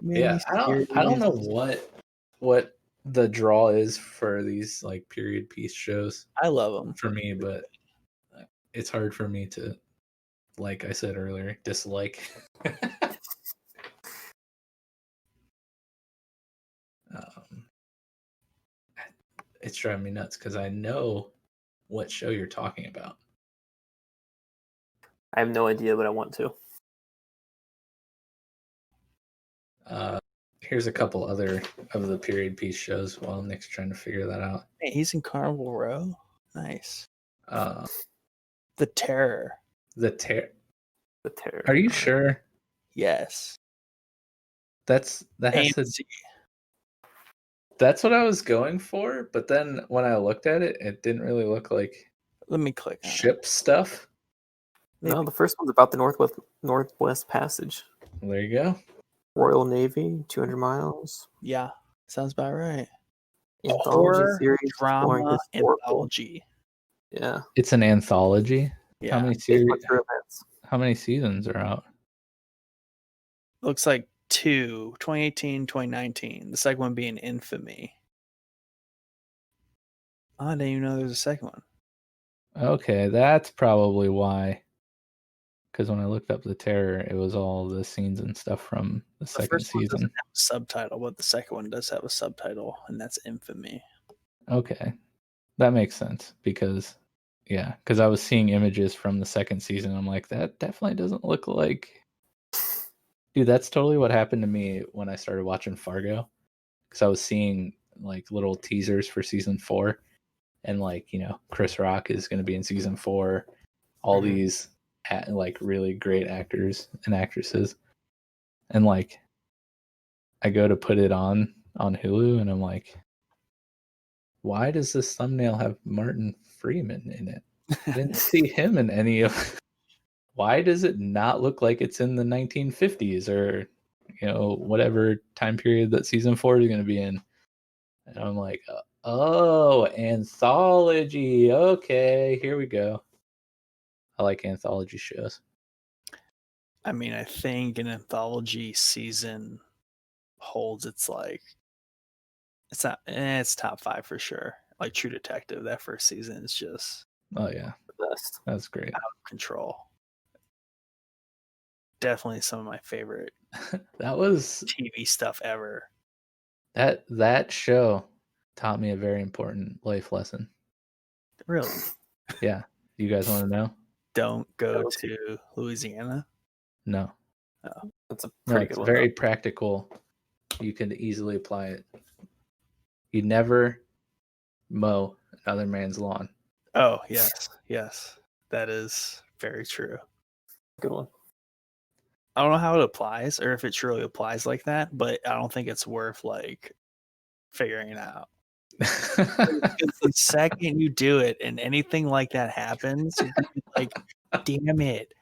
Yeah, I don't know what the draw is for these like period piece shows. I love them for me, but it's hard for me to, like I said earlier, dislike. It's driving me nuts because I know what show you're talking about. I have no idea, but I want to. Here's a couple other of the period piece shows while Nick's trying to figure that out. Hey, he's in Carnival Row. Nice. The Terror. The Terror. Are you sure? Yes. That's what I was going for, but then when I looked at it, it didn't really look like. Let me click on ship stuff. No, the first one's about the Northwest Passage. Well, there you go. Royal Navy, 200 miles. Yeah, sounds about right. Anthology series, drama anthology. Yeah, it's an anthology. Yeah. How many series? How many seasons are out? Looks like 2, 2018, 2019. The second one being Infamy. Oh, I didn't even know there was a second one. Okay, that's probably why. Because when I looked up The Terror, it was all the scenes and stuff from the second season. Doesn't have a subtitle, but the second one does have a subtitle, and that's Infamy. Okay, that makes sense because Yeah, because I was seeing images from the second season. I'm like, that definitely doesn't look like. Dude, that's totally what happened to me when I started watching Fargo. Because I was seeing like little teasers for season 4, and like, you know, Chris Rock is going to be in season 4. All these like really great actors and actresses, and like I go to put it on Hulu, and I'm like, why does this thumbnail have Martin Freeman in it? I didn't see him in any of. Why does it not look like it's in the 1950s or, you know, whatever time period that season 4 is going to be in? And I'm like, oh, anthology. Okay, here we go. I like anthology shows. I mean, I think an anthology season holds it's it's top 5 for sure. Like True Detective, that first season is just Oh yeah, The best. that's great. out of control. Definitely some of my favorite That was TV stuff ever. that show taught me a very important life lesson. Really? Yeah, you guys want to know? Don't go to Louisiana. No, That's a no, pretty it's good one. very practical. You can easily apply it. You never mow another man's lawn. Oh, yes. That is very true. Good one. I don't know how it applies or if it truly applies like that, but I don't think it's worth like figuring it out. Because the second you do it and anything like that happens, you're gonna be like, damn it.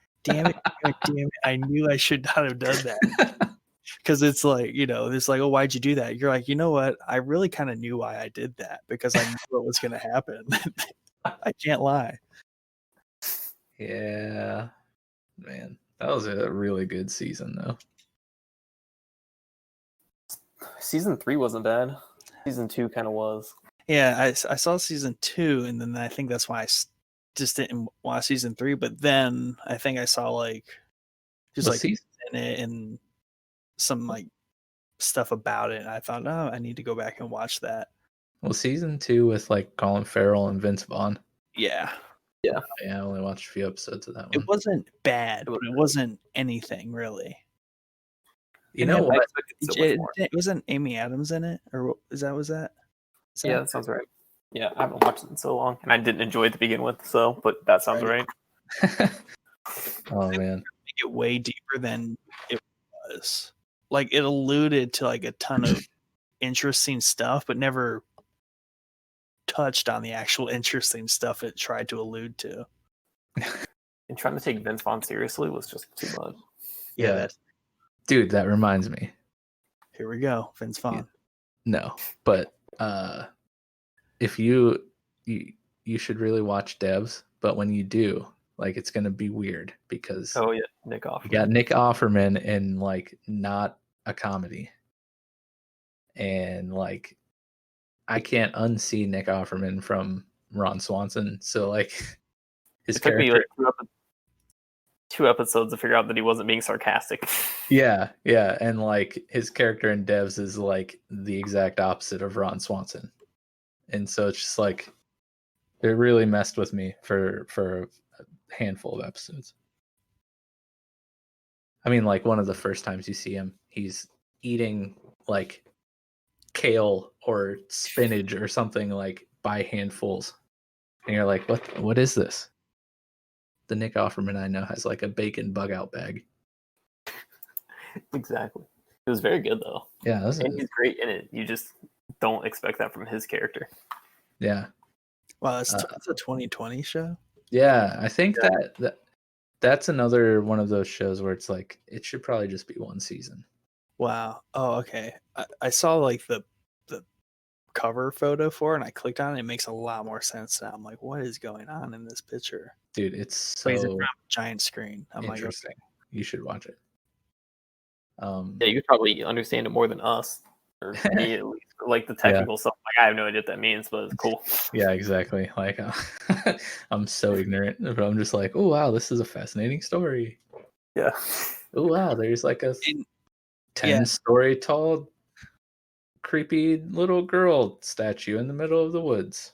I knew I should not have done that. Because it's like, you know, it's like, oh, why'd you do that? You're like, you know what? I really kind of knew why I did that because I knew what was going to happen. I can't lie. Yeah, man, that was a really good season though. Season 3 wasn't bad. Season 2 kind of was. Yeah, I saw season 2, and then I think that's why I just didn't watch season 3. But then I think I saw like just like in it and some like stuff about it. And I thought, oh, I need to go back and watch that. Well, season 2 with like Colin Farrell and Vince Vaughn. Yeah. Yeah, I only watched a few episodes of that one. It wasn't bad, but it wasn't anything really. You know what? It wasn't Amy Adams in it, or was that? Yeah, that sounds right. Yeah, I haven't watched it in so long, and I didn't enjoy it to begin with. So, but that sounds right. Oh man, make it way deeper than it was. Like it alluded to like a ton of interesting stuff, but never touched on the actual interesting stuff it tried to allude to. And trying to take Vince Vaughn seriously was just too much. Yeah. Dude, that reminds me. Here we go, Vince Vaughn. No, but if you should really watch Devs, but when you do, like it's gonna be weird because Nick Offerman. You got Nick Offerman in like not a comedy, and like I can't unsee Nick Offerman from Ron Swanson. So like his character. Took me like 2 episodes to figure out that he wasn't being sarcastic. Yeah, and like his character in Devs is like the exact opposite of Ron Swanson, and so it's just like it really messed with me for a handful of episodes. I mean, like one of the first times you see him, he's eating like kale or spinach or something like by handfuls, and you're like, what is this? The Nick Offerman I know has like a bacon bug out bag. Exactly. It was very good though. Yeah, and he's great in it. You just don't expect that from his character. Yeah. Wow, that's a 2020 show. Yeah, I think that's another one of those shows where it's like it should probably just be one season. Wow. Oh, okay. I saw like the cover photo for it, and I clicked on it. It makes a lot more sense now. I'm like, what is going on in this picture? Dude, it's so giant screen. I'm interesting. Like, you should watch it. Yeah, you could probably understand it more than us, or me at least. Like the technical stuff, like I have no idea what that means, but it's cool. Yeah, exactly. Like I'm so ignorant, but I'm just like, oh wow, this is a fascinating story. Yeah. Oh wow, there's like a 10-story tall, creepy little girl statue in the middle of the woods.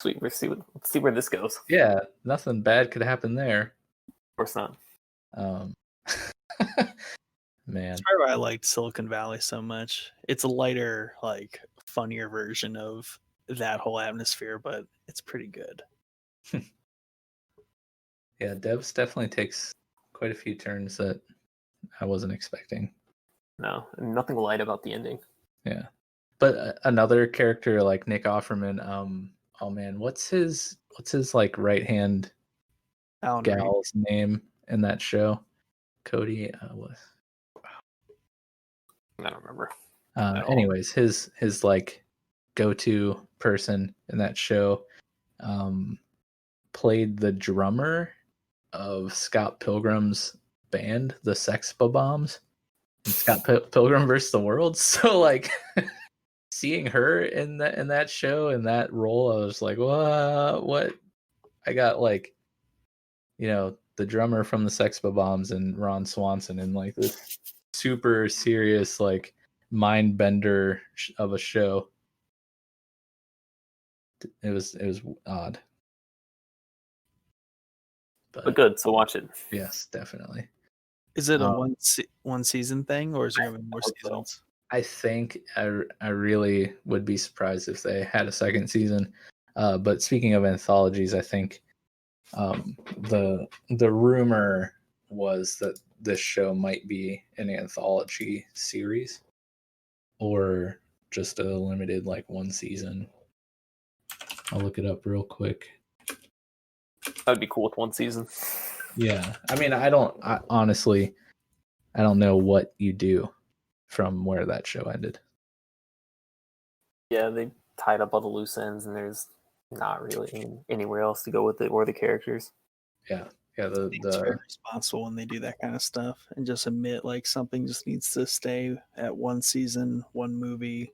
Sweet. Let's see where this goes. Yeah, nothing bad could happen there. Of course not. Man, That's probably why I liked Silicon Valley so much. It's a lighter, like funnier version of that whole atmosphere, but it's pretty good. Yeah, Devs definitely takes quite a few turns that I wasn't expecting. No, nothing light about the ending. Yeah, but another character like Nick Offerman. Oh man, what's his like right hand gal's name in that show? Coty. What? I don't remember. Anyways, his like go-to person in that show played the drummer of Scott Pilgrim's band, the Sex Bombs, in Scott Pilgrim vs. the World. So like seeing her in that show in that role, I was like, what? I got like, the drummer from the Sex Bombs and Ron Swanson in like this super serious like mind bender of a show. It was odd. But good, so watch it. Yes, definitely. Is it a one season thing, or is there more seasons? I think I really would be surprised if they had a second season. But speaking of anthologies, I think the rumor was that this show might be an anthology series or just a limited like one season. I'll look it up real quick. That'd be cool with one season. Yeah, I mean, honestly, I don't know what you do from where that show ended. Yeah, they tied up all the loose ends, and there's not really anywhere else to go with it or the characters. Yeah. It's very responsible when they do that kind of stuff and just admit like something just needs to stay at one season, one movie.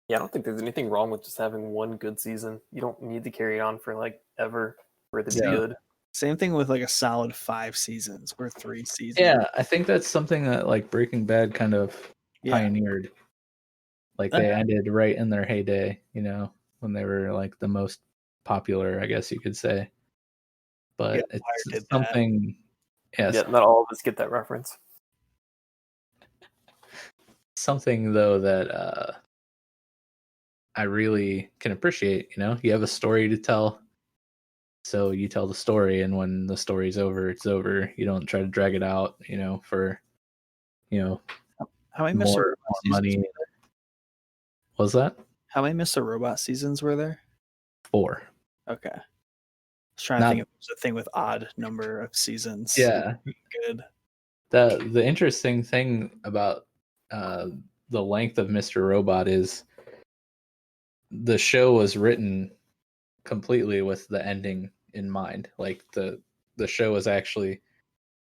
Yeah, I don't think there's anything wrong with just having one good season. You don't need to carry it on for like ever for it to be good. Same thing with like a solid 5 seasons or 3 seasons. Yeah, I think that's something that like Breaking Bad kind of pioneered. Like they ended right in their heyday, when they were like the most popular, I guess you could say. But it's something. Yes. Yeah, not all of us get that reference. Something though that I really can appreciate. You have a story to tell, so you tell the story, and when the story's over, it's over. You don't try to drag it out, for how many more money. Was that? How many Mr. Robot seasons were there? 4. Okay. I was trying to think if there's a thing with odd number of seasons. Yeah. Good. The interesting thing about the length of Mr. Robot is the show was written completely with the ending in mind. Like the show was actually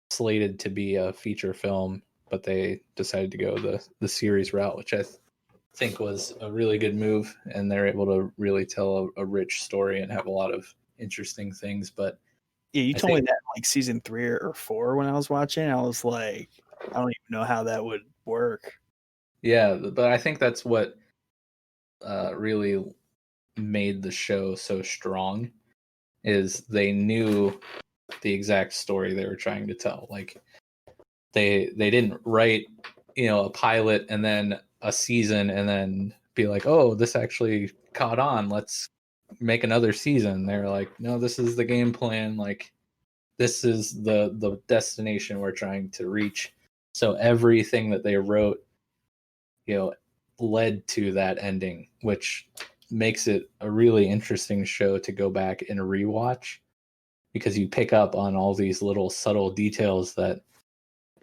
slated to be a feature film, but they decided to go the series route, which I think was a really good move, and they're able to really tell a rich story and have a lot of interesting things. But yeah, you told me that like season 3 or 4 when I was watching. I was like, I don't even know how that would work. Yeah, but I think that's what really made the show so strong, is they knew the exact story they were trying to tell. Like they didn't write a pilot and then a season and then be like, oh, this actually caught on, let's make another season. They're like, no, this is the game plan, like this is the destination we're trying to reach. So everything that they wrote led to that ending, which makes it a really interesting show to go back and rewatch, because you pick up on all these little subtle details that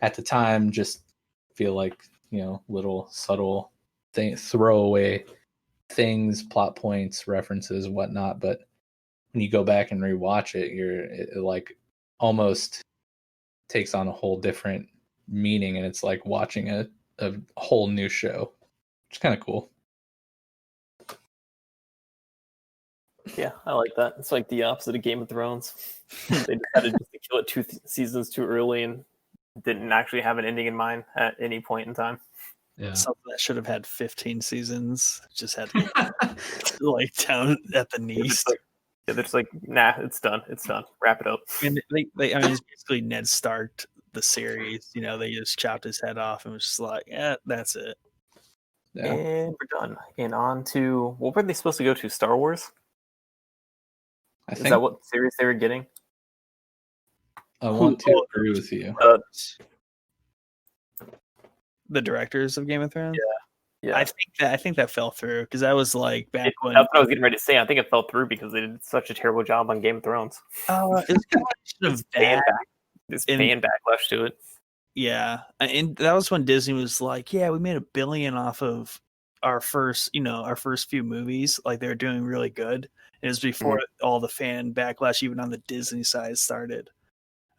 at the time just feel like little subtle throwaway things, plot points, references, whatnot. But when you go back and rewatch it, it like almost takes on a whole different meaning, and it's like watching a whole new show, which is kind of cool. Yeah, I like that. It's like the opposite of Game of Thrones. They decided just to kill it 2 seasons too early and didn't actually have an ending in mind at any point in time. Yeah. Something that should have had 15 seasons just had to get like down at the knees. They're just like, nah, it's done. It's done. Wrap it up. And I mean, it's basically Ned Stark the series. They just chopped his head off and was just like, yeah, that's it. Yeah. And we're done. And on to, what were they supposed to go to? Star Wars? Is that what series they were getting? I want to agree with you. The directors of Game of Thrones. Yeah. I think that fell through because I was like back when. That's what I was getting ready to say. I think it fell through because they did such a terrible job on Game of Thrones. It's kind of bad. There's fan backlash to it. Yeah, and that was when Disney was like, "Yeah, we made $1 billion off of our first few movies. Like they were doing really good." It was before all the fan backlash, even on the Disney side, started.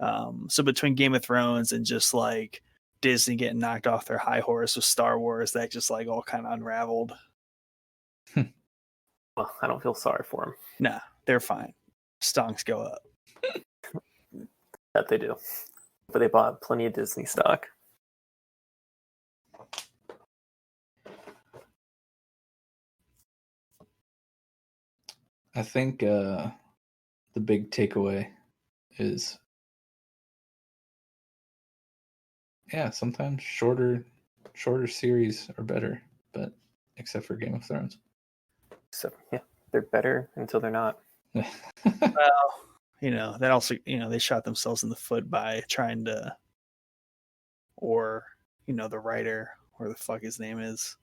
So between Game of Thrones and just like Disney getting knocked off their high horse with Star Wars, that just like all kind of unraveled. Well, I don't feel sorry for them. Nah, they're fine. Stonks go up. That they do. But they bought plenty of Disney stock. I think the big takeaway is, sometimes shorter series are better, but except for Game of Thrones. So yeah, they're better until they're not. Well, that also, they shot themselves in the foot by trying to, or, the writer, or the fuck his name is.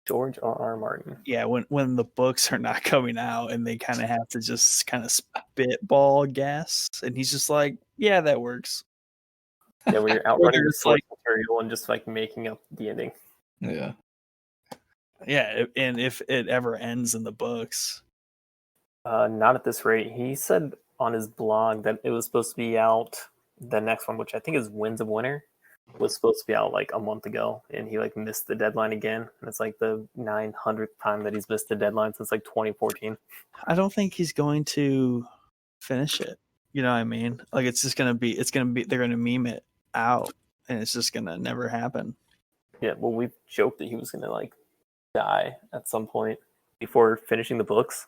George R.R. Martin. Yeah, when the books are not coming out and they kind of have to just kind of spitball guess, and he's just like, yeah, that works. Yeah, where you're outrunning the source material and just like making up the ending. Yeah. Yeah, and if it ever ends in the books. Not at this rate. He said on his blog that it was supposed to be out, the next one, which I think is Winds of Winter, was supposed to be out like a month ago, and he like missed the deadline again. And it's like the 900th time that he's missed the deadline since like 2014. I don't think he's going to finish it. You know what I mean? Like they're going to meme it out, and it's just going to never happen. Yeah, well, we joked that he was going to like die at some point before finishing the books.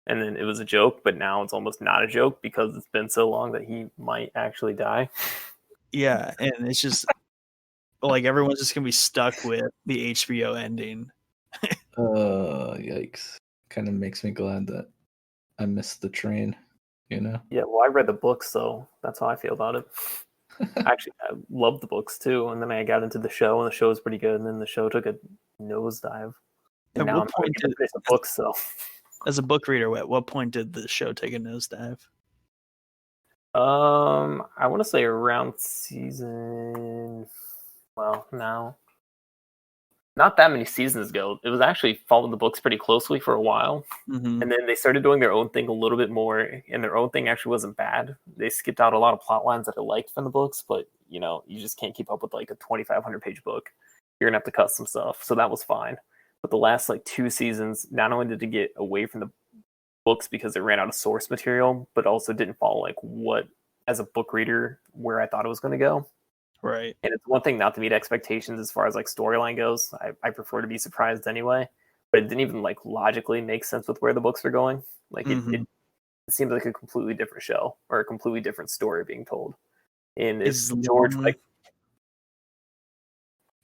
And then it was a joke, but now it's almost not a joke because it's been so long that he might actually die. Yeah, and it's just like everyone's just gonna be stuck with the HBO ending. Yikes! Kind of makes me glad that I missed the train. Yeah, well, I read the books, so that's how I feel about it. Actually, I love the books too, and then I got into the show, and the show was pretty good, and then the show took a nosedive. And now I'm going to finish the books, so. As a book reader, at what point did the show take a nosedive? I want to say around season. Well, no, not that many seasons ago. It was actually following the books pretty closely for a while, and then they started doing their own thing a little bit more. And their own thing actually wasn't bad. They skipped out a lot of plot lines that I liked from the books, but you just can't keep up with like a 2,500 page book. You're gonna have to cut some stuff, so that was fine. But the last like 2 seasons, not only did it get away from the books because it ran out of source material, but also didn't follow like what, as a book reader, where I thought it was going to go. Right. And it's one thing not to meet expectations as far as like storyline goes. I prefer to be surprised anyway, but it didn't even like logically make sense with where the books are going. Like it seemed like a completely different show or a completely different story being told. And if George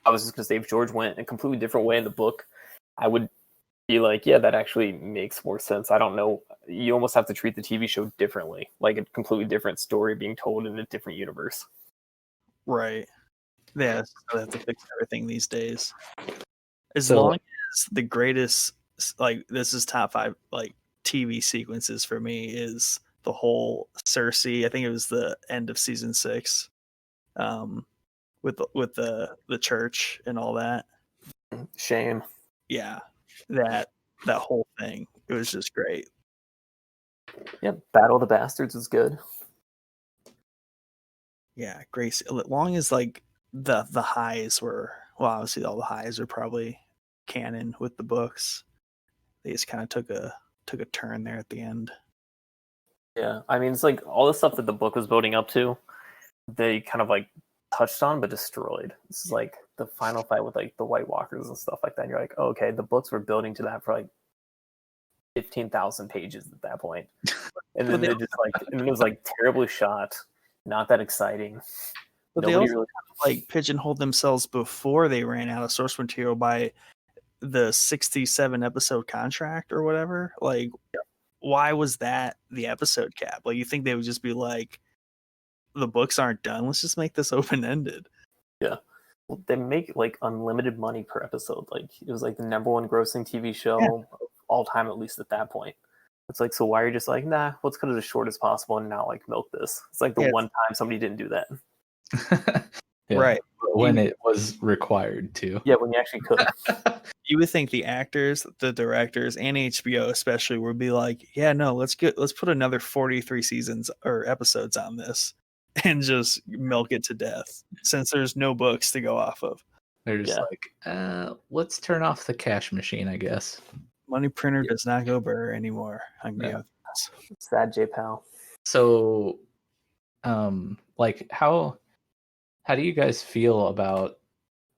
I was just going to say, if George went a completely different way in the book, I would be like, yeah, that actually makes more sense. I don't know. You almost have to treat the TV show differently, like a completely different story being told in a different universe. Right. Yeah, so they have to fix everything these days. As long as the greatest, like this is top 5 like TV sequences for me is the whole Cersei. I think it was the end of season 6, with the church and all that. Shame. Yeah, that whole thing. It was just great. Yeah, Battle of the Bastards is good. Yeah, Grace. As long as like the highs were, well, obviously all the highs are probably canon with the books. They just kind of took a turn there at the end. Yeah, I mean, it's like all the stuff that the book was building up to, they kind of like touched on but destroyed. This is like the final fight with like the White Walkers and stuff like that. And you're like, oh, okay, the books were building to that for like 15,000 pages at that point, and then and then it was like terribly shot, not that exciting. But nobody they also really like pigeonholed themselves before they ran out of source material by the 67 episode contract or whatever. Like, why was that the episode cap? Like, you think they would just be like, the books aren't done, let's just make this open ended? Yeah. Well, they make like unlimited money per episode. Like, it was like the #1 grossing TV show of all time, at least at that point. It's like, so why are you just like, nah, let's cut it as short as possible and not like milk this? It's like the one time somebody didn't do that. Right. When it was required to. Yeah, when you actually could. You would think the actors, the directors, and HBO especially would be like, yeah, no, let's put another 43 seasons or episodes on this and just milk it to death, since there's no books to go off of. They're just like, let's turn off the cash machine, I guess. Money printer does not go burr anymore. Sad J Pal. So, like, how do you guys feel about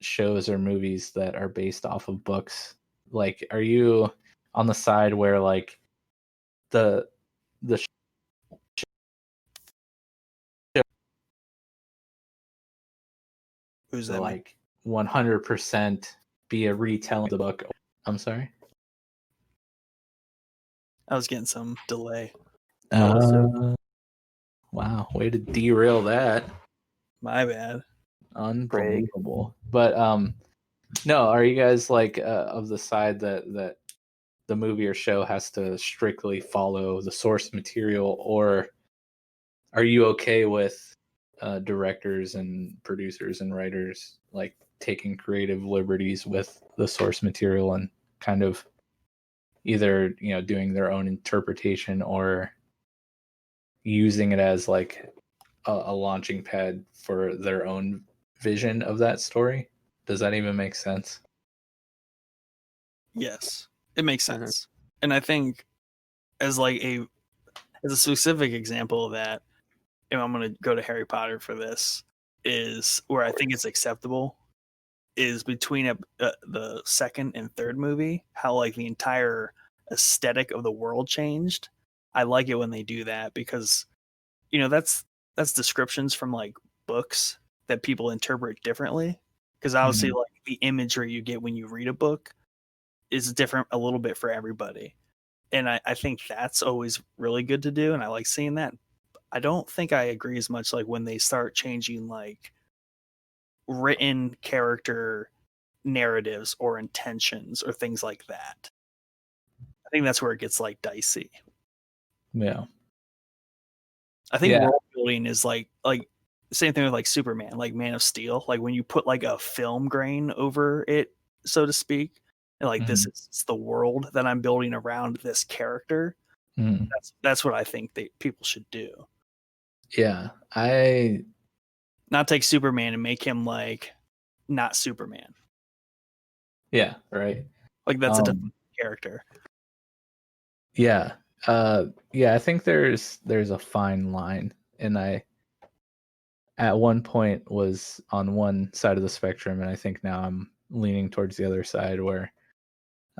shows or movies that are based off of books? Like, are you on the side where like the who's that like 100% be a retelling of the book? I'm sorry, I was getting some delay. Wow, way to derail that. My bad. Unbelievable. But no, are you guys like of the side that the movie or show has to strictly follow the source material, or are you okay with directors and producers and writers like taking creative liberties with the source material and kind of either, you know, doing their own interpretation or using it as like a launching pad for their own vision of that story? Does that even make sense? Yes, it makes sense. And I think as a specific example of that, and I'm going to go to Harry Potter for this, is where I think it's acceptable is between the second and third movie, how like the entire aesthetic of the world changed. I like it when they do that because, you know, that's descriptions from like books that people interpret differently. Because obviously, like the imagery you get when you read a book is different a little bit for everybody. And I think that's always really good to do. And I like seeing that. I don't think I agree as much like when they start changing like written character narratives or intentions or things like that. I think that's where it gets like dicey. Yeah. I think world building is like same thing with like Superman, like Man of Steel. Like when you put like a film grain over it, so to speak, and like this is the world that I'm building around this character. That's what I think people should do. Yeah, I not take Superman and make him like not Superman. Yeah, right. Like that's a different character. Yeah. I think there's a fine line, and I at one point was on one side of the spectrum, and I think now I'm leaning towards the other side where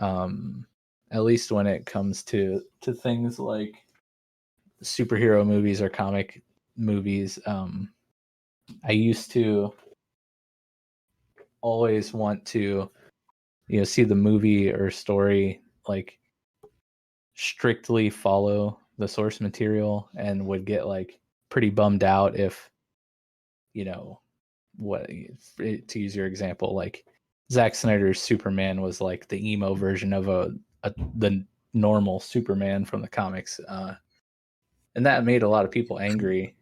at least when it comes to things like superhero movies or comic movies, I used to always want to, you know, see the movie or story like strictly follow the source material, and would get like pretty bummed out if, you know, to use your example, like Zack Snyder's Superman was like the emo version of the normal Superman from the comics, and that made a lot of people angry.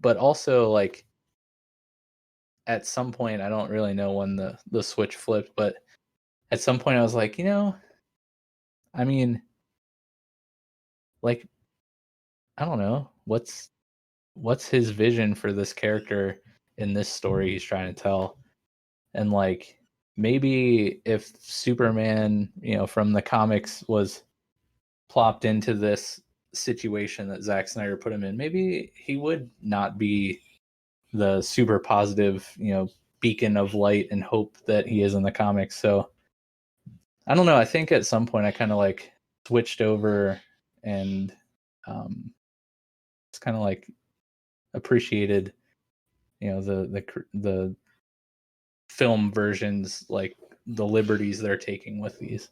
But also, like, at some point, I don't really know when the switch flipped, but at some point I was like, you know, I mean, like, I don't know, what's his vision for this character in this story he's trying to tell? And like, maybe if Superman, you know, from the comics was plopped into this situation that Zack Snyder put him in, maybe he would not be the super positive, you know, beacon of light and hope that he is in the comics. So I don't know. I think at some point I kind of like switched over and it's kind of like appreciated, the film versions, like the liberties they're taking with these.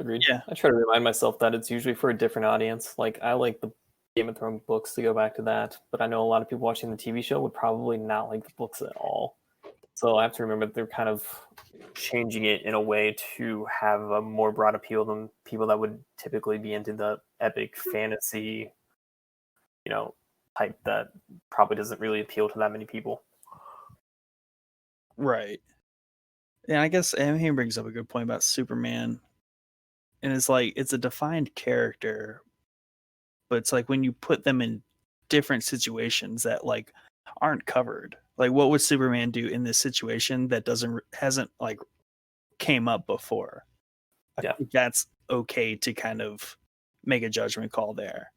Agreed. Yeah. I try to remind myself that it's usually for a different audience. Like, I like the Game of Thrones books, to go back to that, but I know a lot of people watching the TV show would probably not like the books at all. So I have to remember that they're kind of changing it in a way to have a more broad appeal than people that would typically be into the epic fantasy, type that probably doesn't really appeal to that many people. Right. And I guess he brings up a good point about Superman. And it's like, it's a defined character, but it's like when you put them in different situations that like aren't covered. Like, what would Superman do in this situation that hasn't like came up before? Yeah. I think that's okay to kind of make a judgment call there,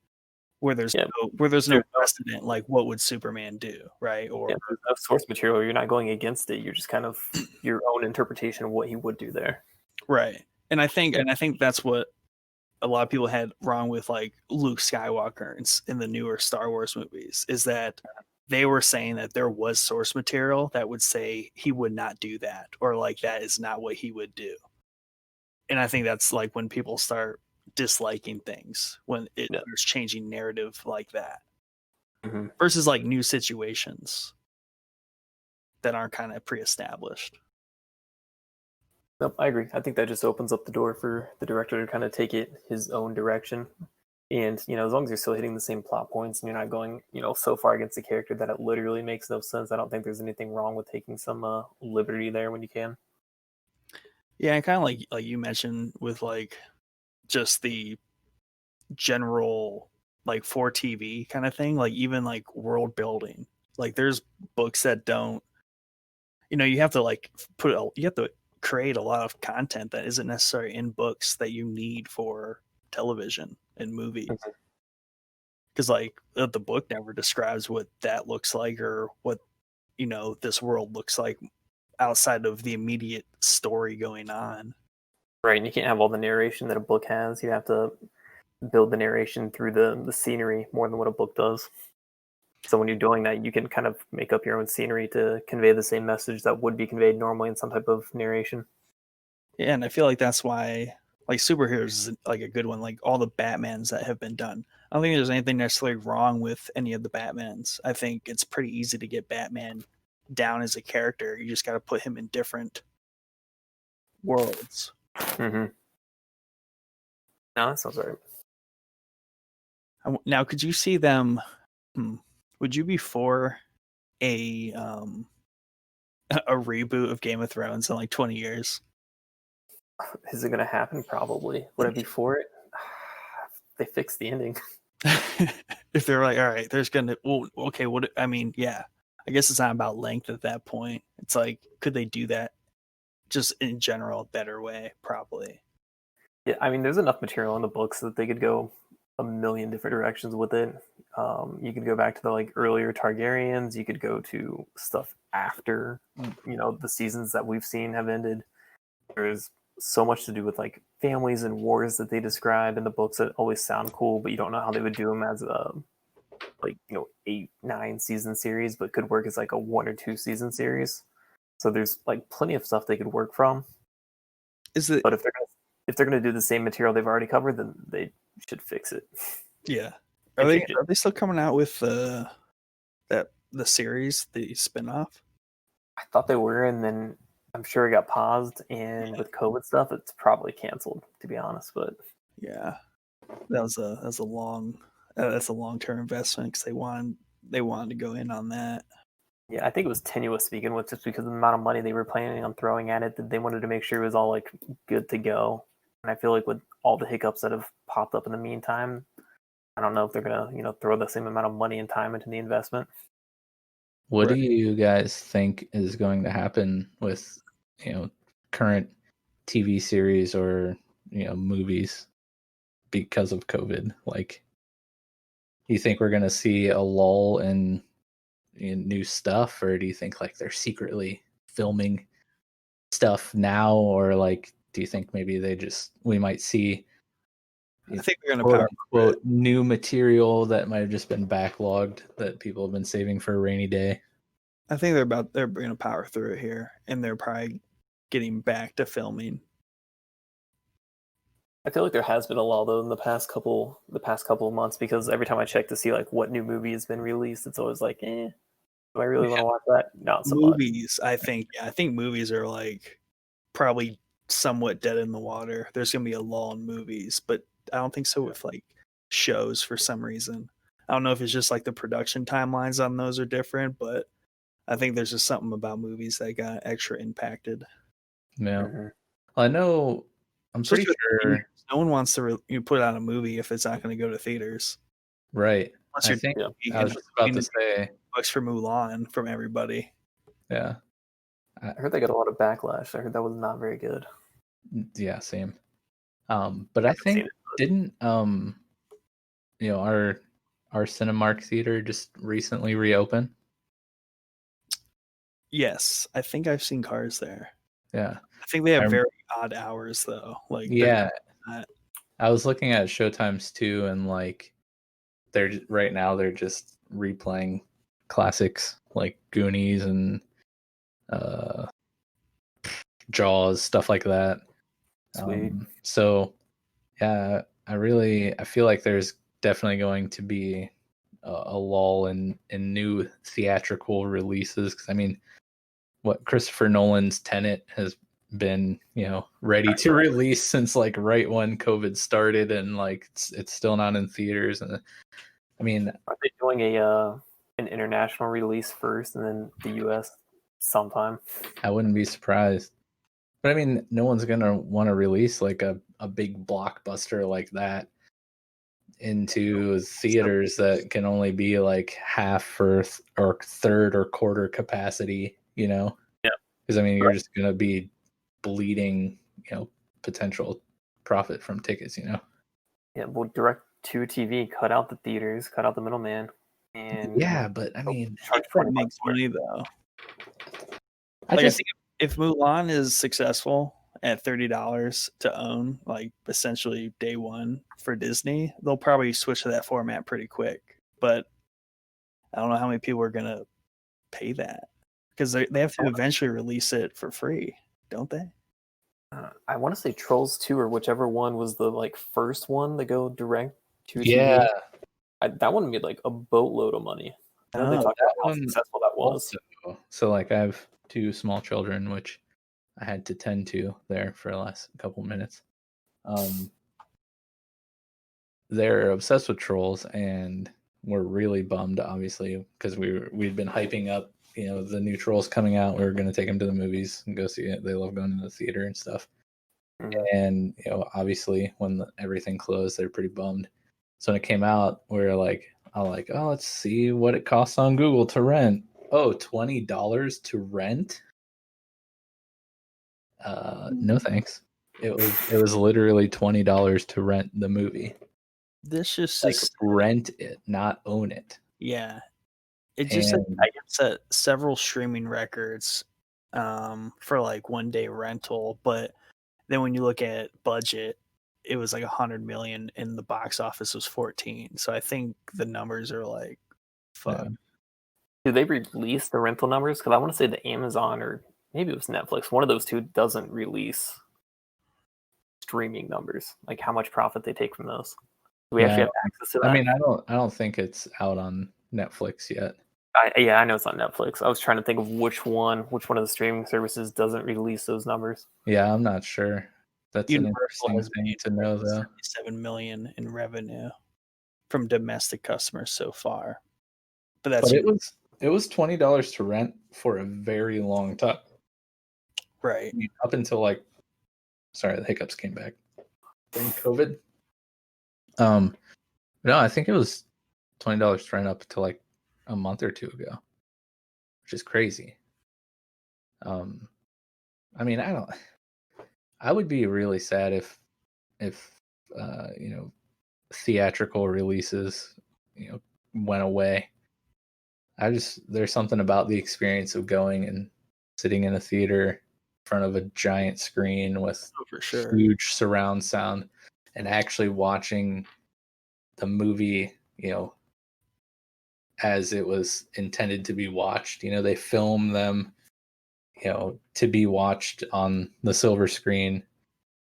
where there's no precedent. Like, what would Superman do, right? Or there's no source material. You're not going against it. You're just kind of your own interpretation of what he would do there. Right. And I think that's what a lot of people had wrong with like Luke Skywalker in the newer Star Wars movies, is that they were saying that there was source material that would say he would not do that, or like that is not what he would do. And I think that's like when people start disliking things, when there's changing narrative like that, versus like new situations that aren't kind of pre-established. Nope, I agree. I think that just opens up the door for the director to kind of take it his own direction. And, as long as you're still hitting the same plot points and you're not going, so far against the character that it literally makes no sense, I don't think there's anything wrong with taking some liberty there when you can. Yeah, and kind of like you mentioned with like just the general like for TV kind of thing, like even like world building. Like there's books that don't, you have to like you have to create a lot of content that isn't necessarily in books that you need for television and movies. Because like the book never describes what that looks like or what this world looks like outside of the immediate story going on. Right, and you can't have all the narration that a book has. You have to build the narration through the scenery more than what a book does. So when you're doing that, you can kind of make up your own scenery to convey the same message that would be conveyed normally in some type of narration. Yeah, and I feel like that's why like superheroes is like a good one. Like all the Batmans that have been done, I don't think there's anything necessarily wrong with any of the Batmans. I think it's pretty easy to get Batman down as a character. You just got to put him in different worlds. No, that sounds right. Now, could you see them? Would you be for a reboot of Game of Thrones in like 20 years? Is it going to happen? Probably. Would I be for it? They fixed the ending. If they're like, all right, there's gonna, okay, what? I mean, yeah, I guess it's not about length at that point. It's like, could they do that just in general a better way? Probably. Yeah, I mean, there's enough material in the books that they could go a million different directions with it. You could go back to the like earlier Targaryens. You could go to stuff after, the seasons that we've seen have ended. There's so much to do with like families and wars that they describe in the books that always sound cool, but you don't know how they would do them as a 8-9 season series, but could work as like a 1 or 2 season series. So there's like plenty of stuff they could work from. But if they're gonna do the same material they've already covered, then they should fix it. Yeah. Are they still coming out with the series, the spinoff? I thought they were, and then I'm sure it got paused, and with COVID stuff, it's probably canceled, to be honest. But yeah, that's a long-term investment because they wanted to go in on that. Yeah, I think it was tenuous to begin with, just because of the amount of money they were planning on throwing at it. That they wanted to make sure it was all like good to go. And I feel like with all the hiccups that have popped up in the meantime, I don't know if they're gonna throw the same amount of money and time into the investment. What do you guys think is going to happen with current TV series or movies because of COVID? Like, you think we're going to see a lull in new stuff, or do you think like they're secretly filming stuff now, or like do you think maybe we might see I think they're going to quote power unquote new material that might have just been backlogged that people have been saving for a rainy day? I think they're going to power through it here, and they're probably getting back to filming. I feel like there has been a lull though in the past couple of months, because every time I check to see like what new movie has been released, it's always like, do I really want to watch that? Not so Movies, much. I think movies are like probably somewhat dead in the water. There's gonna be a lull in movies, but I don't think so with like shows for some reason. I don't know if it's just like the production timelines on those are different, but I think there's just something about movies that got extra impacted. Yeah. Well, I know. I'm pretty sure no one wants to put out a movie if it's not going to go to theaters. Right. I think I was just about to say bucks for Mulan from everybody. Yeah. I heard they got a lot of backlash. I heard that was not very good. Yeah, same. But I think didn't our Cinemark theater just recently reopen? Yes, I think I've seen cars there. Yeah. I think they have very odd hours though. Like yeah. I was looking at showtimes too, and like they're just replaying classics like Goonies and Jaws, stuff like that. Sweet. So yeah, I feel like there's definitely going to be a lull in new theatrical releases. Because I mean, what Christopher Nolan's Tenet has been, ready to release since like right when COVID started, and like it's still not in theaters. And I mean, are they doing an international release first and then the US sometime? I wouldn't be surprised. But I mean, no one's gonna want to release like a big blockbuster like that into theaters that can only be like half or third or quarter capacity, Yeah. Because I mean, you're just gonna be bleeding, potential profit from tickets, Yeah, well, direct to TV, cut out the theaters, cut out the middleman, and yeah, but I mean, charge $20 money though. I think if Mulan is successful at $30 to own, like essentially day one for Disney, they'll probably switch to that format pretty quick. But I don't know how many people are gonna pay that, because they have to eventually release it for free, don't they? I want to say Trolls 2 or whichever one was the like first one to go direct to TV. That one made like a boatload of money. I know they talked about how successful that was. Also, so like I have 2 small children, which I had to tend to there for the last couple minutes. They're obsessed with Trolls, and we're really bummed, obviously, because we'd been hyping up, the new Trolls coming out. We were going to take them to the movies and go see it. They love going to the theater and stuff. Mm-hmm. And obviously, when everything closed, they're pretty bummed. So when it came out, we were like, oh, let's see what it costs on Google to rent. Oh, $20 to rent? No thanks. It was literally $20 to rent the movie. This just like rent it, not own it. Yeah, it just I set several streaming records for like one day rental, but then when you look at budget, it was like 100 million, and the box office was 14. So I think the numbers are like, fuck. Yeah. Did they release the rental numbers? Because I want to say the Amazon or maybe it was Netflix. One of those two doesn't release streaming numbers, like how much profit they take from those. Do we actually have access to that? I mean, I don't think it's out on Netflix yet. I know it's on Netflix. I was trying to think of which one of the streaming services doesn't release those numbers. Yeah, I'm not sure. That's an interesting thing to know, though. 7 million in revenue from domestic customers so far, but it was $20 to rent for a very long time, right? Up until the hiccups came back during COVID. No, I think it was $20 to rent up to like a month or two ago, which is crazy. I mean, I would be really sad if theatrical releases, went away. there's something about the experience of going and sitting in a theater in front of a giant screen with for sure. huge surround sound and actually watching the movie, as it was intended to be watched. They film them, to be watched on the silver screen.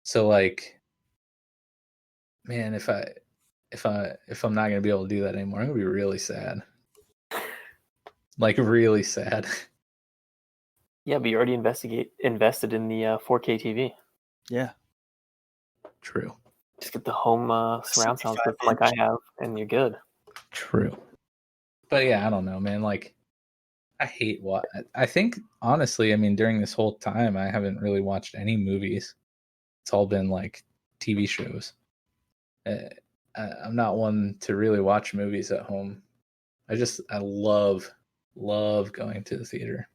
So like, man, if I'm not gonna be able to do that anymore, I'm gonna be really sad. Like really sad. Yeah, but you already invested in the 4K TV. Yeah. True. Just get the home surround sound system like I have, and you're good. True. But yeah, I don't know, man. Like, I hate what I think. Honestly, I mean, during this whole time, I haven't really watched any movies. It's all been like TV shows. I'm not one to really watch movies at home. I love going to the theater.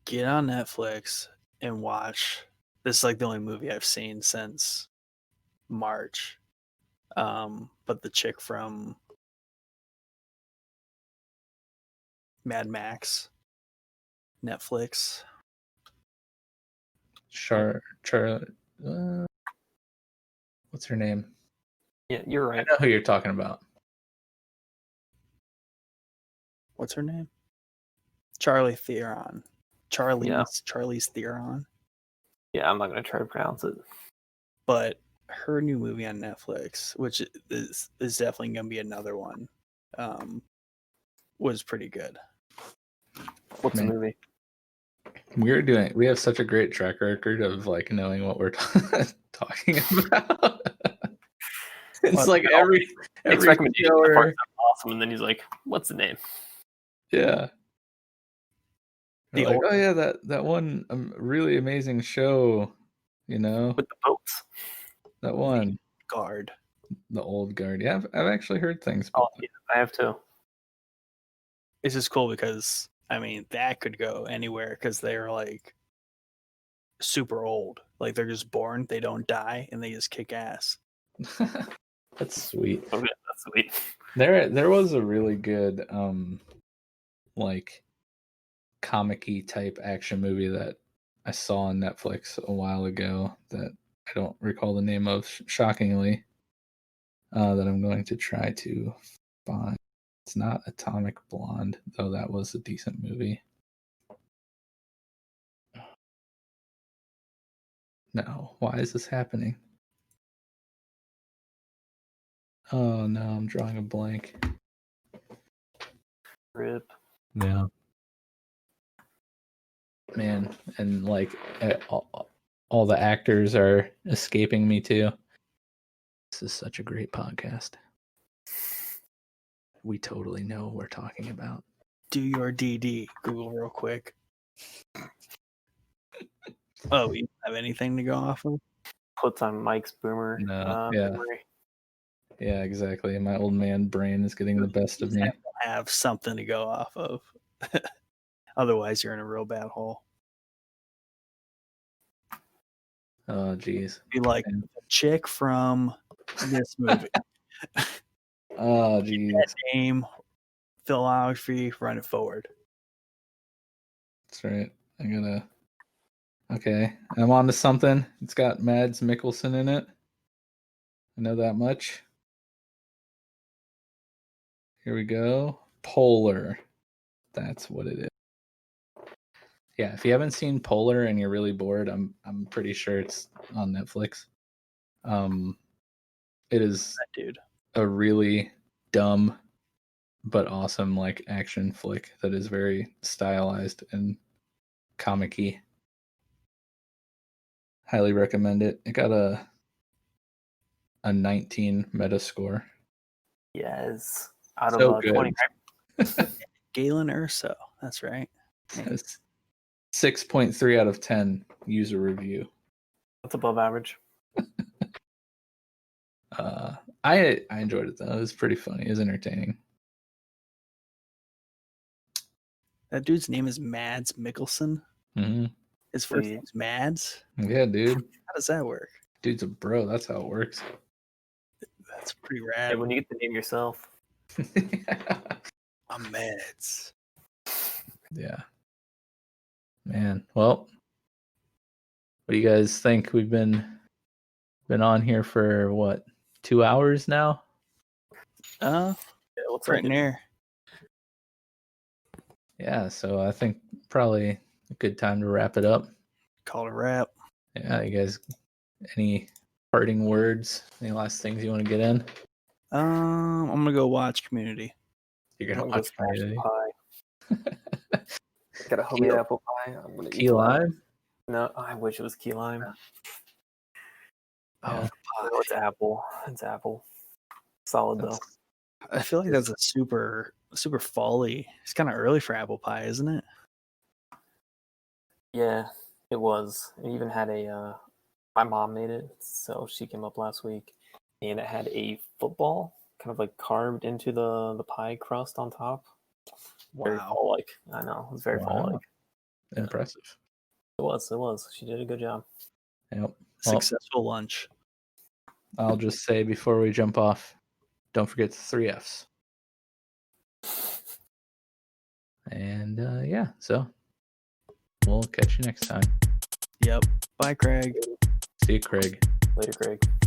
Get on Netflix and watch. This is like the only movie I've seen since March. But the chick from Mad Max, Netflix. What's her name? Yeah, you're right. I know who you're talking about. What's her name? Charlize Theron. Yeah. Charlize Theron. Yeah, I'm not gonna try to pronounce it. But her new movie on Netflix, which is definitely gonna be another one, was pretty good. What's the movie? We have such a great track record of like knowing what we're talking about. It's like every recommendation awesome, and then he's like, "What's the name?" Yeah. Like, oh yeah, that one really amazing show, with the boats. That one. Guard. The Old Guard. Yeah, I've actually heard things. Oh, yeah, I have too. It's just cool because I mean that could go anywhere because they're like super old. Like they're just born, they don't die, and they just kick ass. That's sweet. Okay, that's sweet. There was a really good like comic-y type action movie that I saw on Netflix a while ago that I don't recall the name of, shockingly, that I'm going to try to find. It's not Atomic Blonde, though that was a decent movie. No, why is this happening? Oh no, I'm drawing a blank. RIP. Yeah. Man, and like all the actors are escaping me too. This is such a great podcast. We totally know what we're talking about. Do your DD. Google real quick. Oh, you have anything to go off of? Puts on Mike's boomer. No, yeah, exactly. My old man brain is getting the best of me. Have something to go off of. Otherwise, you're in a real bad hole. Oh, geez. Be like the chick from this movie. Oh, geez. That name, filmography, run it forward. That's right. Okay, I'm on to something. It's got Mads Mikkelsen in it. I know that much. Here we go. Polar. That's what it is. Yeah, if you haven't seen Polar and you're really bored, I'm pretty sure it's on Netflix. It is a really dumb but awesome like action flick that is very stylized and comic-y. Highly recommend it. It got a 19 Metascore. Yes, out of 20. Galen Urso. That's right. It's 6.3 out of 10 user review. That's above average. I enjoyed it though. It was pretty funny. It was entertaining. That dude's name is Mads Mikkelsen. Mm-hmm. His first name's Mads. Yeah, dude. How does that work? Dude's a bro. That's how it works. That's pretty rad. Yeah, when you get to name yourself. meds. Yeah. Man, well, what do you guys think? We've been on here for what, 2 hours now? Yeah, it looks right like it. near. Yeah, so I think probably a good time to wrap it up. Call it a wrap. Yeah, you guys, any parting words? Any last things you want to get in? I'm gonna go watch Community. You're gonna I'm gonna watch smash some Community? pie. Got a homemade apple pie. I'm gonna Key eat that. lime? No, I wish it was key lime. Oh, No, it's apple. It's apple. Solid though. that's- I feel like that's a super folly. It's kind of early for apple pie, isn't it? Yeah, it was. It even had a. My mom made it, so she came up last week, and it had a football kind of like carved into the pie crust on top. Very Wow. fall-like. I know, it was very Wow. fall-like. Impressive. It was. It was. She did a good job. Yep. Well, Successful lunch. I'll just say before we jump off, don't forget the 3 Fs. And yeah, so we'll catch you next time. Yep. Bye, Craig. See you, Craig. Later, Craig.